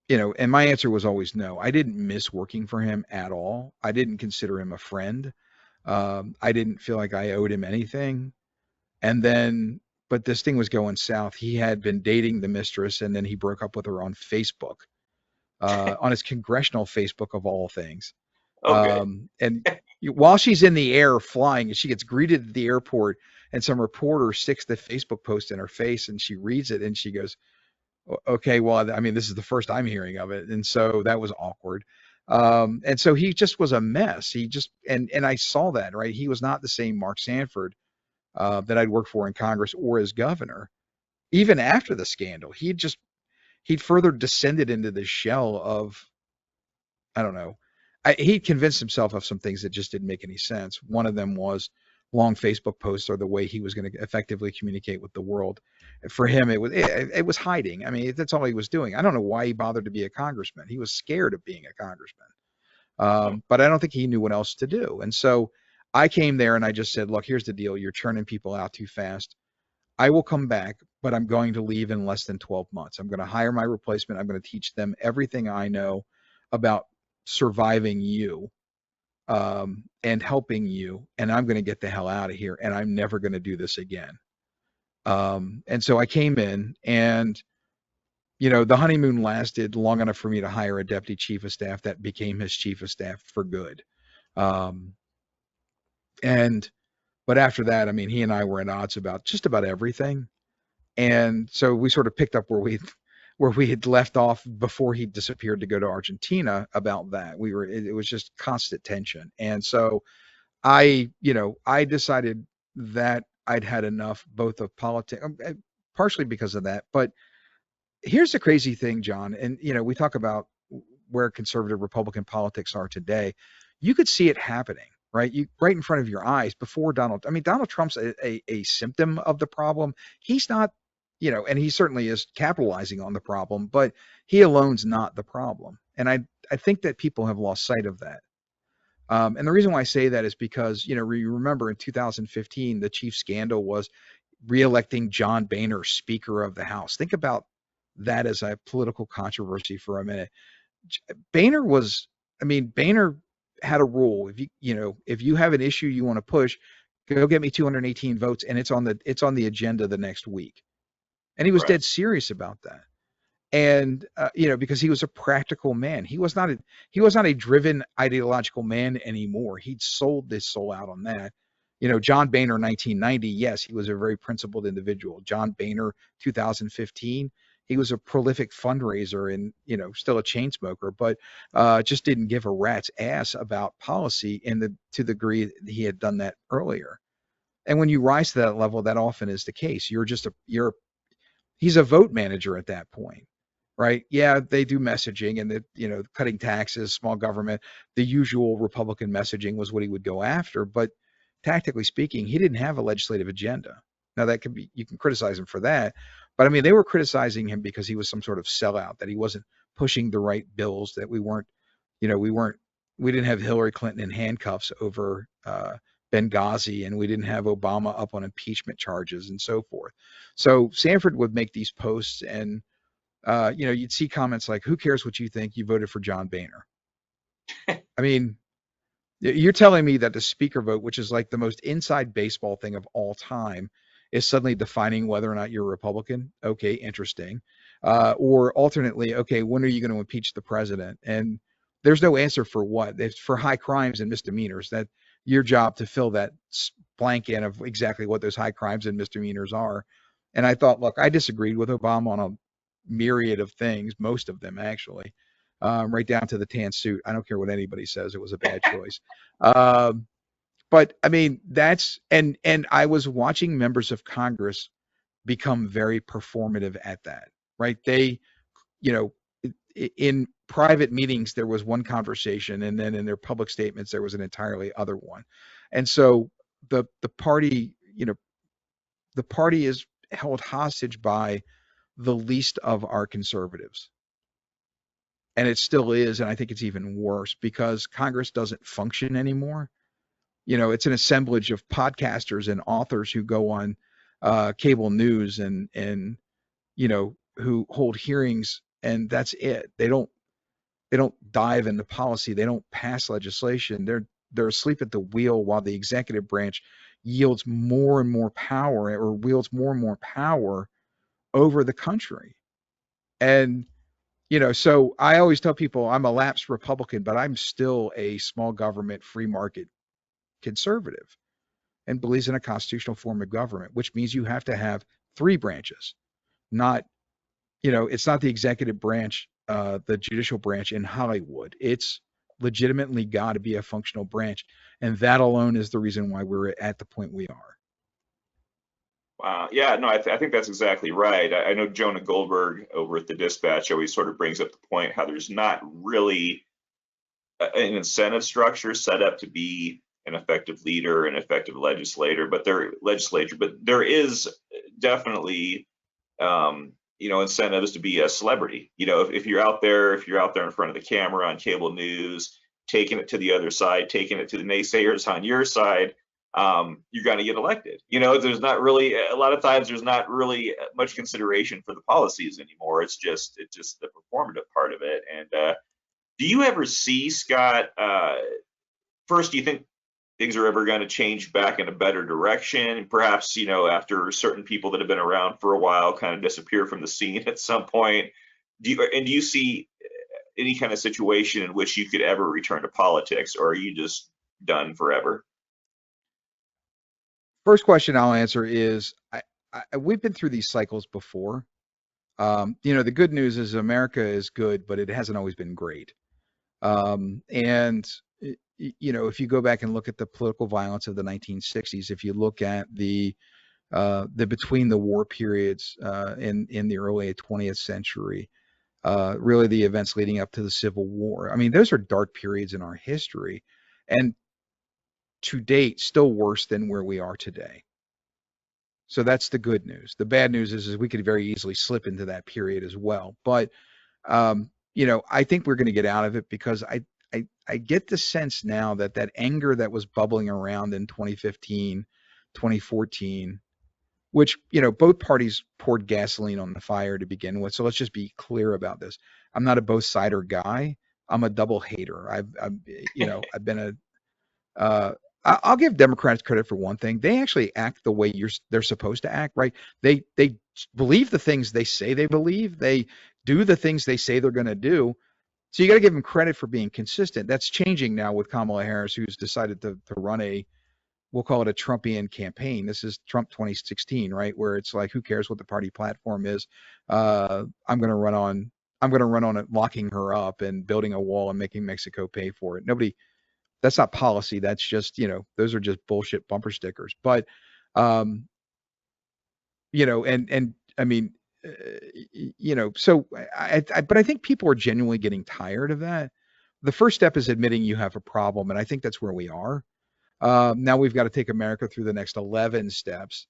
and my answer was always no. I didn't miss working for him at all. I didn't consider him a friend. I didn't feel like I owed him anything. And then, but this thing was going south. He had been dating the mistress, and then he broke up with her on Facebook, on his congressional Facebook of all things. Okay. And while she's in the air flying, and she gets greeted at the airport, and some reporter sticks the Facebook post in her face, and she reads it, and she goes, okay, well, I mean, this is the first I'm hearing of it. And so that was awkward. And so he just was a mess. He just, and I saw that, right? He was not the same Mark Sanford that I'd worked for in Congress or as governor. Even after the scandal, he'd further descended into this shell of, I don't know. He convinced himself of some things that just didn't make any sense. One of them was long Facebook posts are the way he was going to effectively communicate with the world. For him, it was hiding. I mean, that's all he was doing. I don't know why he bothered to be a congressman. He was scared of being a congressman, Hmm. but I don't think he knew what else to do. And so I came there and I just said, look, here's the deal. You're churning people out too fast. I will come back, but I'm going to leave in less than 12 months. I'm going to hire my replacement. I'm going to teach them everything I know about surviving you, and helping you. And I'm going to get the hell out of here. And I'm never going to do this again. And so I came in, and, the honeymoon lasted long enough for me to hire a deputy chief of staff that became his chief of staff for good. Um, and, but after that, I mean, he and I were at odds about just about everything. And so we sort of picked up where we had left off before he disappeared to go to Argentina about that. It was just constant tension. And so I decided that I'd had enough both of politics, partially because of that. But here's the crazy thing, John, and we talk about where conservative Republican politics are today. You could see it happening, right? Right in front of your eyes before Donald. I mean, Donald Trump's a symptom of the problem. He's not, and he certainly is capitalizing on the problem, but he alone's not the problem. And I think that people have lost sight of that. And the reason why I say that is because, you remember in 2015, the chief scandal was reelecting John Boehner Speaker of the House. Think about that as a political controversy for a minute. Boehner was, I mean, Boehner had a rule. If you have an issue you want to push, go get me 218 votes, and it's on the agenda the next week. And he was Right. dead serious about that. And because he was a practical man, he was not a driven ideological man anymore. He'd sold his soul out on that. John Boehner, 1990, yes, he was a very principled individual. John Boehner, 2015, he was a prolific fundraiser and still a chain smoker, but just didn't give a rat's ass about policy to the degree that he had done that earlier. And when you rise to that level, that often is the case. He's a vote manager at that point, right? Yeah, they do messaging and cutting taxes, small government, the usual Republican messaging was what he would go after. But tactically speaking, he didn't have a legislative agenda. Now you can criticize him for that, but I mean, they were criticizing him because he was some sort of sellout, that he wasn't pushing the right bills, that we didn't have Hillary Clinton in handcuffs over Benghazi, and we didn't have Obama up on impeachment charges and so forth. So Sanford would make these posts, and you'd see comments like, "Who cares what you think? You voted for John Boehner." I mean, you're telling me that the speaker vote, which is like the most inside baseball thing of all time, is suddenly defining whether or not you're a Republican? Okay, interesting. Or alternately, okay, when are you going to impeach the president? And there's no answer for what. It's for high crimes and misdemeanors. That your job to fill that blank in of exactly what those high crimes and misdemeanors are. And I thought, look, I disagreed with Obama on a myriad of things, most of them actually, right down to the tan suit. I don't care what anybody says; it was a bad choice. Um, but I mean, and I was watching members of Congress become very performative at that, right? They, you know, in private meetings there was one conversation, and then in their public statements there was an entirely other one. And so the party, the party is held hostage by the least of our conservatives. And it still is, and I think it's even worse because Congress doesn't function anymore. It's an assemblage of podcasters and authors who go on cable news and who hold hearings, and that's it. They don't dive into policy. They don't pass legislation. They're asleep at the wheel while the executive branch yields more and more power, or wields more and more power over the country. And so I always tell people I'm a lapsed Republican, but I'm still a small government, free market conservative, and believes in a constitutional form of government, which means you have to have three branches. Not, it's not the executive branch, the judicial branch in Hollywood. It's legitimately got to be a functional branch. And that alone is the reason why we're at the point we are. Wow. Yeah, no, I think that's exactly right. I know Jonah Goldberg over at the Dispatch always sort of brings up the point how there's not really an incentive structure set up to be an effective leader, an effective legislature, but there is definitely incentives to be a celebrity. If you're out there, in front of the camera on cable news, taking it to the other side, taking it to the naysayers on your side, you're going to get elected. There's not really, a lot of times there's not really much consideration for the policies anymore. It's just the performative part of it. And do you ever see, Scott? First, do you think things are ever going to change back in a better direction? Perhaps, after certain people that have been around for a while kind of disappear from the scene at some point. Do you see any kind of situation in which you could ever return to politics, or are you just done forever? First question I'll answer is we've been through these cycles before. The good news is America is good, but it hasn't always been great. And if you go back and look at the political violence of the 1960s, if you look at the between the war periods in the early 20th century, really the events leading up to the Civil War, I mean, those are dark periods in our history, and to date, still worse than where we are today. So that's the good news. The bad news is we could very easily slip into that period as well. But I think we're going to get out of it because I get the sense now that anger that was bubbling around in 2015, 2014, which, both parties poured gasoline on the fire to begin with. So let's just be clear about this. I'm not a both sider guy. I'm a double hater. I've been uh, I'll give Democrats credit for one thing. They actually act the way they're supposed to act, right? They believe the things they say they believe. They do the things they say they're going to do. So you got to give them credit for being consistent. That's changing now with Kamala Harris, who's decided to run we'll call it a Trumpian campaign. This is Trump 2016, right? Where it's like, who cares what the party platform is? I'm going to run on it, locking her up and building a wall and making Mexico pay for it. That's not policy. That's just, those are just bullshit bumper stickers. But, um, and I mean, so but I think people are genuinely getting tired of that. The first step is admitting you have a problem. And I think that's where we are. Now we've got to take America through the next 11 steps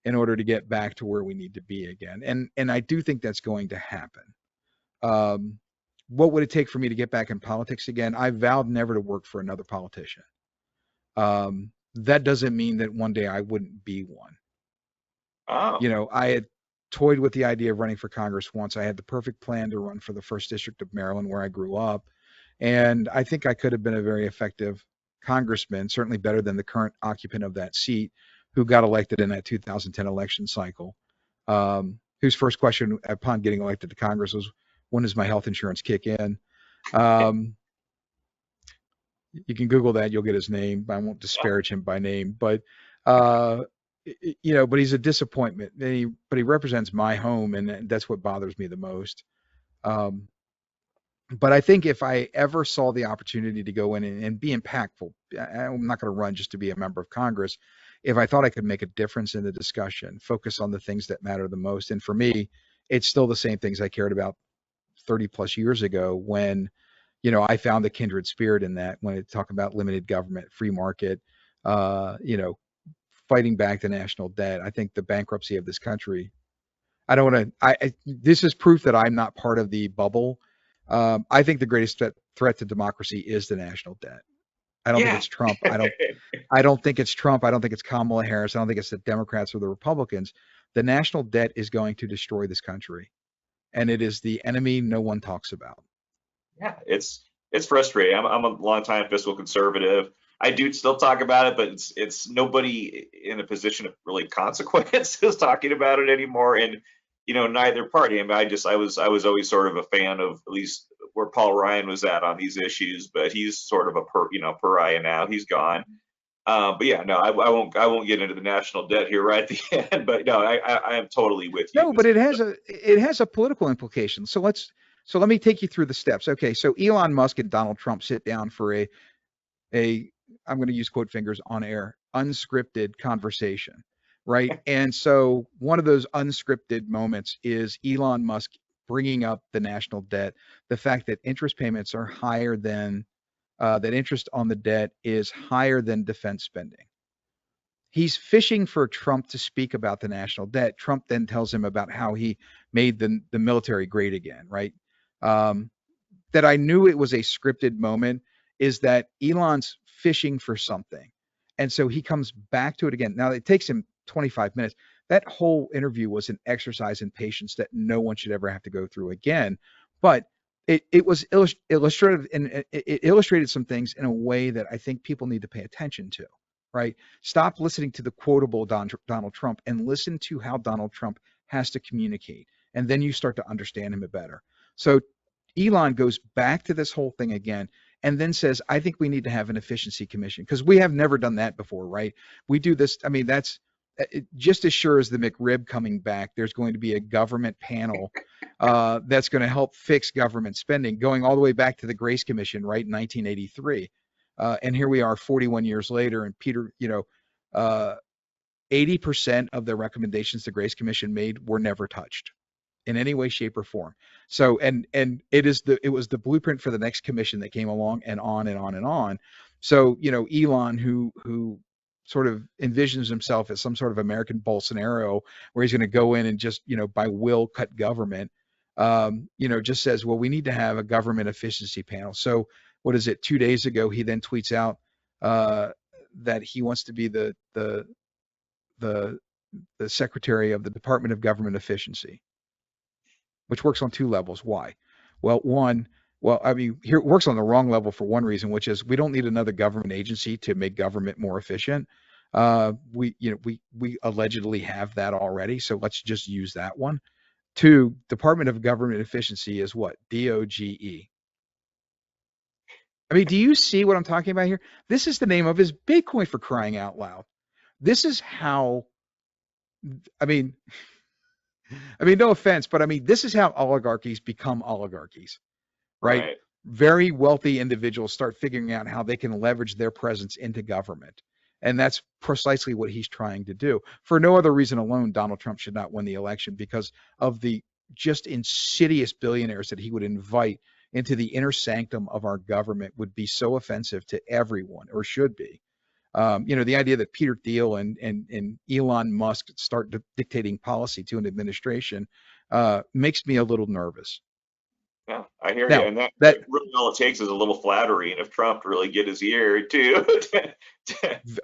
in order to get back to where we need to be again. And I do think that's going to happen. What would it take for me to get back in politics again? I vowed never to work for another politician. That doesn't mean that one day I wouldn't be one. Oh, I had toyed with the idea of running for Congress once. I had the perfect plan to run for the first district of Maryland where I grew up. And I think I could have been a very effective congressman, certainly better than the current occupant of that seat who got elected in that 2010 election cycle, whose first question upon getting elected to Congress was, when does my health insurance kick in? Um, you can Google that. You'll get his name. I won't disparage him by name, but uh, but he's a disappointment. But he represents my home, and that's what bothers me the most. Um, but I think if I ever saw the opportunity to go in and be impactful, I'm not going to run just to be a member of Congress. If I thought I could make a difference in the discussion, focus on the things that matter the most, and for me, it's still the same things I cared about 30 plus years ago when I found the kindred spirit in that when it talk about limited government, free market, uh, you know, fighting back the national debt. I think the bankruptcy of this country. I don't want to. This is proof that I'm not part of the bubble. I think the greatest threat to democracy is the national debt. I don't think yeah. it's Trump. I don't think it's Trump. I don't think it's Kamala Harris. I don't think it's the Democrats or the Republicans. The national debt is going to destroy this country, and it is the enemy no one talks about. Yeah, it's frustrating. I'm a longtime fiscal conservative. I do still talk about it, but it's nobody in a position of really consequence is talking about it anymore. And neither party. I mean, I was always sort of a fan of at least where Paul Ryan was at on these issues, but he's sort of a pariah now. He's gone. But yeah, no, I won't get into the national debt here right at the end. But no, I am totally with you. No, but it has a political implication. So let me take you through the steps. Okay, so Elon Musk and Donald Trump sit down for a I'm going to use quote fingers on air unscripted conversation, right? And so one of those unscripted moments is Elon Musk bringing up the national debt, the fact that interest payments are higher than that interest on the debt is higher than defense spending. He's fishing for Trump to speak about the national debt. Trump then tells him about how he made the military great again, right? Um, that I knew it was a scripted moment is that Elon's fishing for something. And so he comes back to it again. Now it takes him 25 minutes. That whole interview was an exercise in patience that no one should ever have to go through again. But it was illustrative and it illustrated some things in a way that I think people need to pay attention to, right? Stop listening to the quotable Donald Trump and listen to how Donald Trump has to communicate. And then you start to understand him better. So Elon goes back to this whole thing again and then says, I think we need to have an efficiency commission because we have never done that before, right? We do this. I mean, that's just as sure as the McRib coming back, there's going to be a government panel that's going to help fix government spending going all the way back to the Grace Commission, right, in 1983. And here we are 41 years later, and Peter, 80% of the recommendations the Grace Commission made were never touched in any way, shape, or form. So, and it was the blueprint for the next commission that came along, and on and on and on. So, Elon, who sort of envisions himself as some sort of American Bolsonaro, where he's going to go in and just by will cut government, just says, well, we need to have a government efficiency panel. So, what is it? 2 days ago, he then tweets out that he wants to be the the secretary of the Department of Government Efficiency, which works on two levels. Why? Well, one, well, I mean, here it works on the wrong level for one reason, which is we don't need another government agency to make government more efficient. We allegedly have that already, so let's just use that one. Two, Department of Government Efficiency is what? DOGE. I mean, do you see what I'm talking about here? This is the name of his Bitcoin, for crying out loud. This is how, I mean, no offense, but I mean, this is how oligarchies become oligarchies, right? Right. Very wealthy individuals start figuring out how they can leverage their presence into government. And that's precisely what he's trying to do. For no other reason alone, Donald Trump should not win the election because of the just insidious billionaires that he would invite into the inner sanctum of our government would be so offensive to everyone, or should be. The idea that Peter Thiel and Elon Musk start dictating policy to an administration makes me a little nervous. Yeah, I hear you. Now, And that, that really all it takes is a little flattery, and if Trump really get his ear too.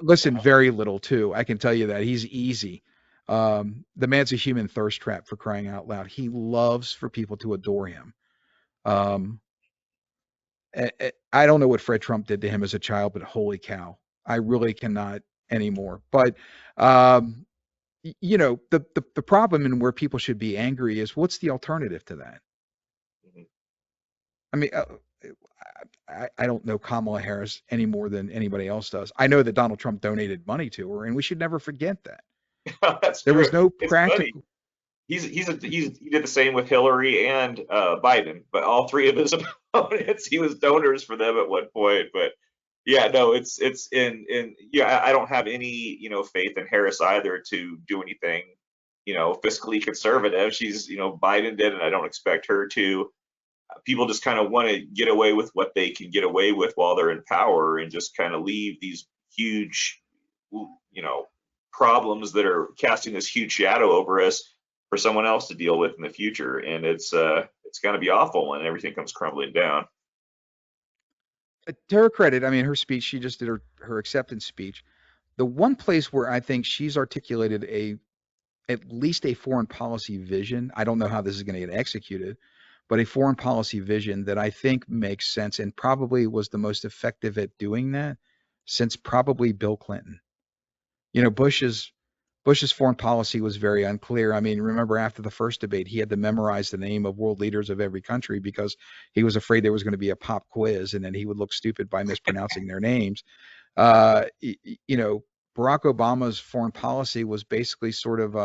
listen, very little too. I can tell you that he's easy. The man's a human thirst trap, for crying out loud. He loves for people to adore him. Um, I don't know what Fred Trump did to him as a child, but holy cow, I really cannot anymore. But um, the problem and where people should be angry is what's the alternative to that? I mean, I don't know Kamala Harris any more than anybody else does. I know that Donald Trump donated money to her, and we should never forget that. That's There true. was no It's funny. practical. He did the same with Hillary and Biden, but all three of his opponents, he was donors for them at one point. But yeah, no, it's in yeah, I don't have any faith in Harris either to do anything fiscally conservative. She's Biden did, and I don't expect her to. People just kind of want to get away with what they can get away with while they're in power, and just kind of leave these huge, you know, problems that are casting this huge shadow over us for someone else to deal with in the future. And it's going to be awful when everything comes crumbling down. To her credit, I mean, her speech, she just did her acceptance speech. The one place where I think she's articulated at least a foreign policy vision. I don't know how this is going to get executed, but a foreign policy vision that I think makes sense and probably was the most effective at doing that since probably Bill Clinton. You know, Bush's foreign policy was very unclear. I mean, remember after the first debate, he had to memorize the name of world leaders of every country because he was afraid there was going to be a pop quiz and then he would look stupid by mispronouncing their names. Uh, you know, Barack Obama's foreign policy was basically sort of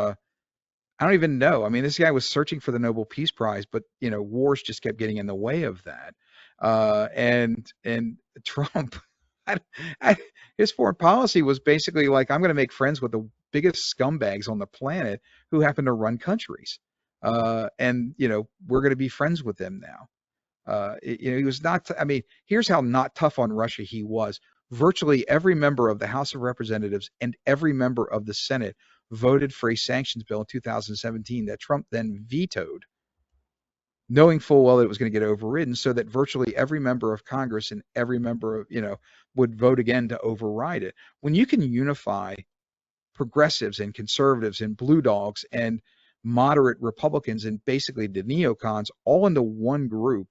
I don't even know. I mean, this guy was searching for the Nobel Peace Prize, but wars just kept getting in the way of that. And Trump, I, I, his foreign policy was basically like, I'm going to make friends with the biggest scumbags on the planet who happen to run countries, and we're going to be friends with them now. He was not. I mean, here's how not tough on Russia he was. Virtually every member of the House of Representatives and every member of the Senate voted for a sanctions bill in 2017 that Trump then vetoed, knowing full well that it was going to get overridden, so that virtually every member of Congress and every member of, would vote again to override it. When you can unify progressives and conservatives and blue dogs and moderate Republicans and basically the neocons all into one group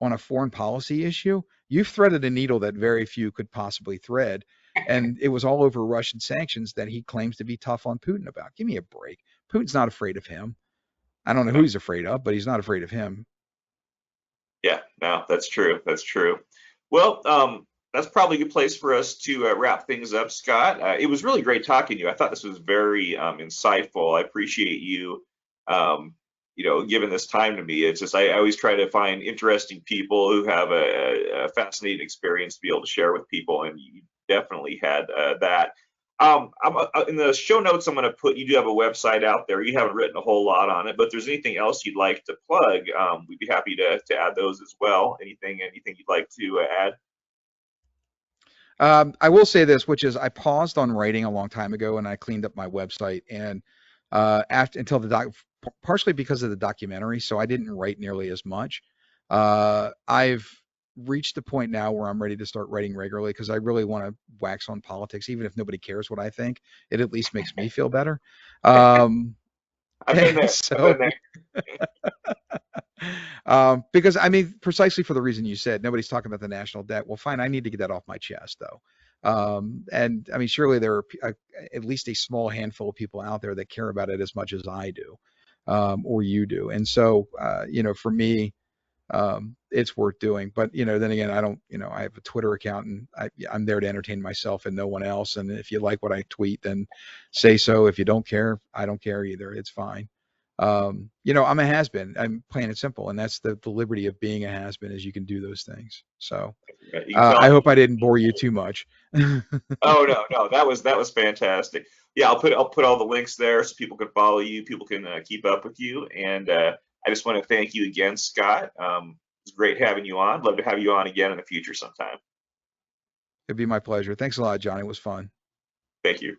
on a foreign policy issue, you've threaded a needle that very few could possibly thread. And it was all over Russian sanctions that he claims to be tough on Putin about. Give me a break. Putin's not afraid of him. I don't know who he's afraid of, but he's not afraid of him. Yeah, no, that's true. That's true. Well, that's probably a good place for us to wrap things up, Scott. It was really great talking to you. I thought this was very insightful. I appreciate you, giving this time to me. It's just I always try to find interesting people who have a fascinating experience to be able to share with people, and you definitely had that. In the show notes, I'm going to put, you do have a website out there. You haven't written a whole lot on it, but if there's anything else you'd like to plug, we'd be happy to add those as well. Anything you'd like to add? I will say this, which is I paused on writing a long time ago and I cleaned up my website and after until partially because of the documentary, so I didn't write nearly as much. I've reached the point now where I'm ready to start writing regularly because I really want to wax on politics, even if nobody cares what I think. It at least makes me feel better. Um, I've been and there. I've been so, there. because I mean, precisely for the reason you said, nobody's talking about the national debt. Well, fine, I need to get that off my chest, though. And I mean, surely there are at least a small handful of people out there that care about it as much as I do, or you do. And so, for me, it's worth doing. But then again, I don't. I have a Twitter account, and I'm there to entertain myself and no one else. And if you like what I tweet, then say so. If you don't care, I don't care either. It's fine. I'm a has-been. I'm playing it simple, and that's the liberty of being a has-been, is you can do those things. So You can tell. I hope I didn't bore you too much. Oh no, that was fantastic. Yeah, I'll put all the links there so people can follow you, people can keep up with you, and I just want to thank you again, Scott. It's great having you on. Love to have you on again in the future sometime. It'd be my pleasure. Thanks a lot, Johnny. It was fun. Thank you.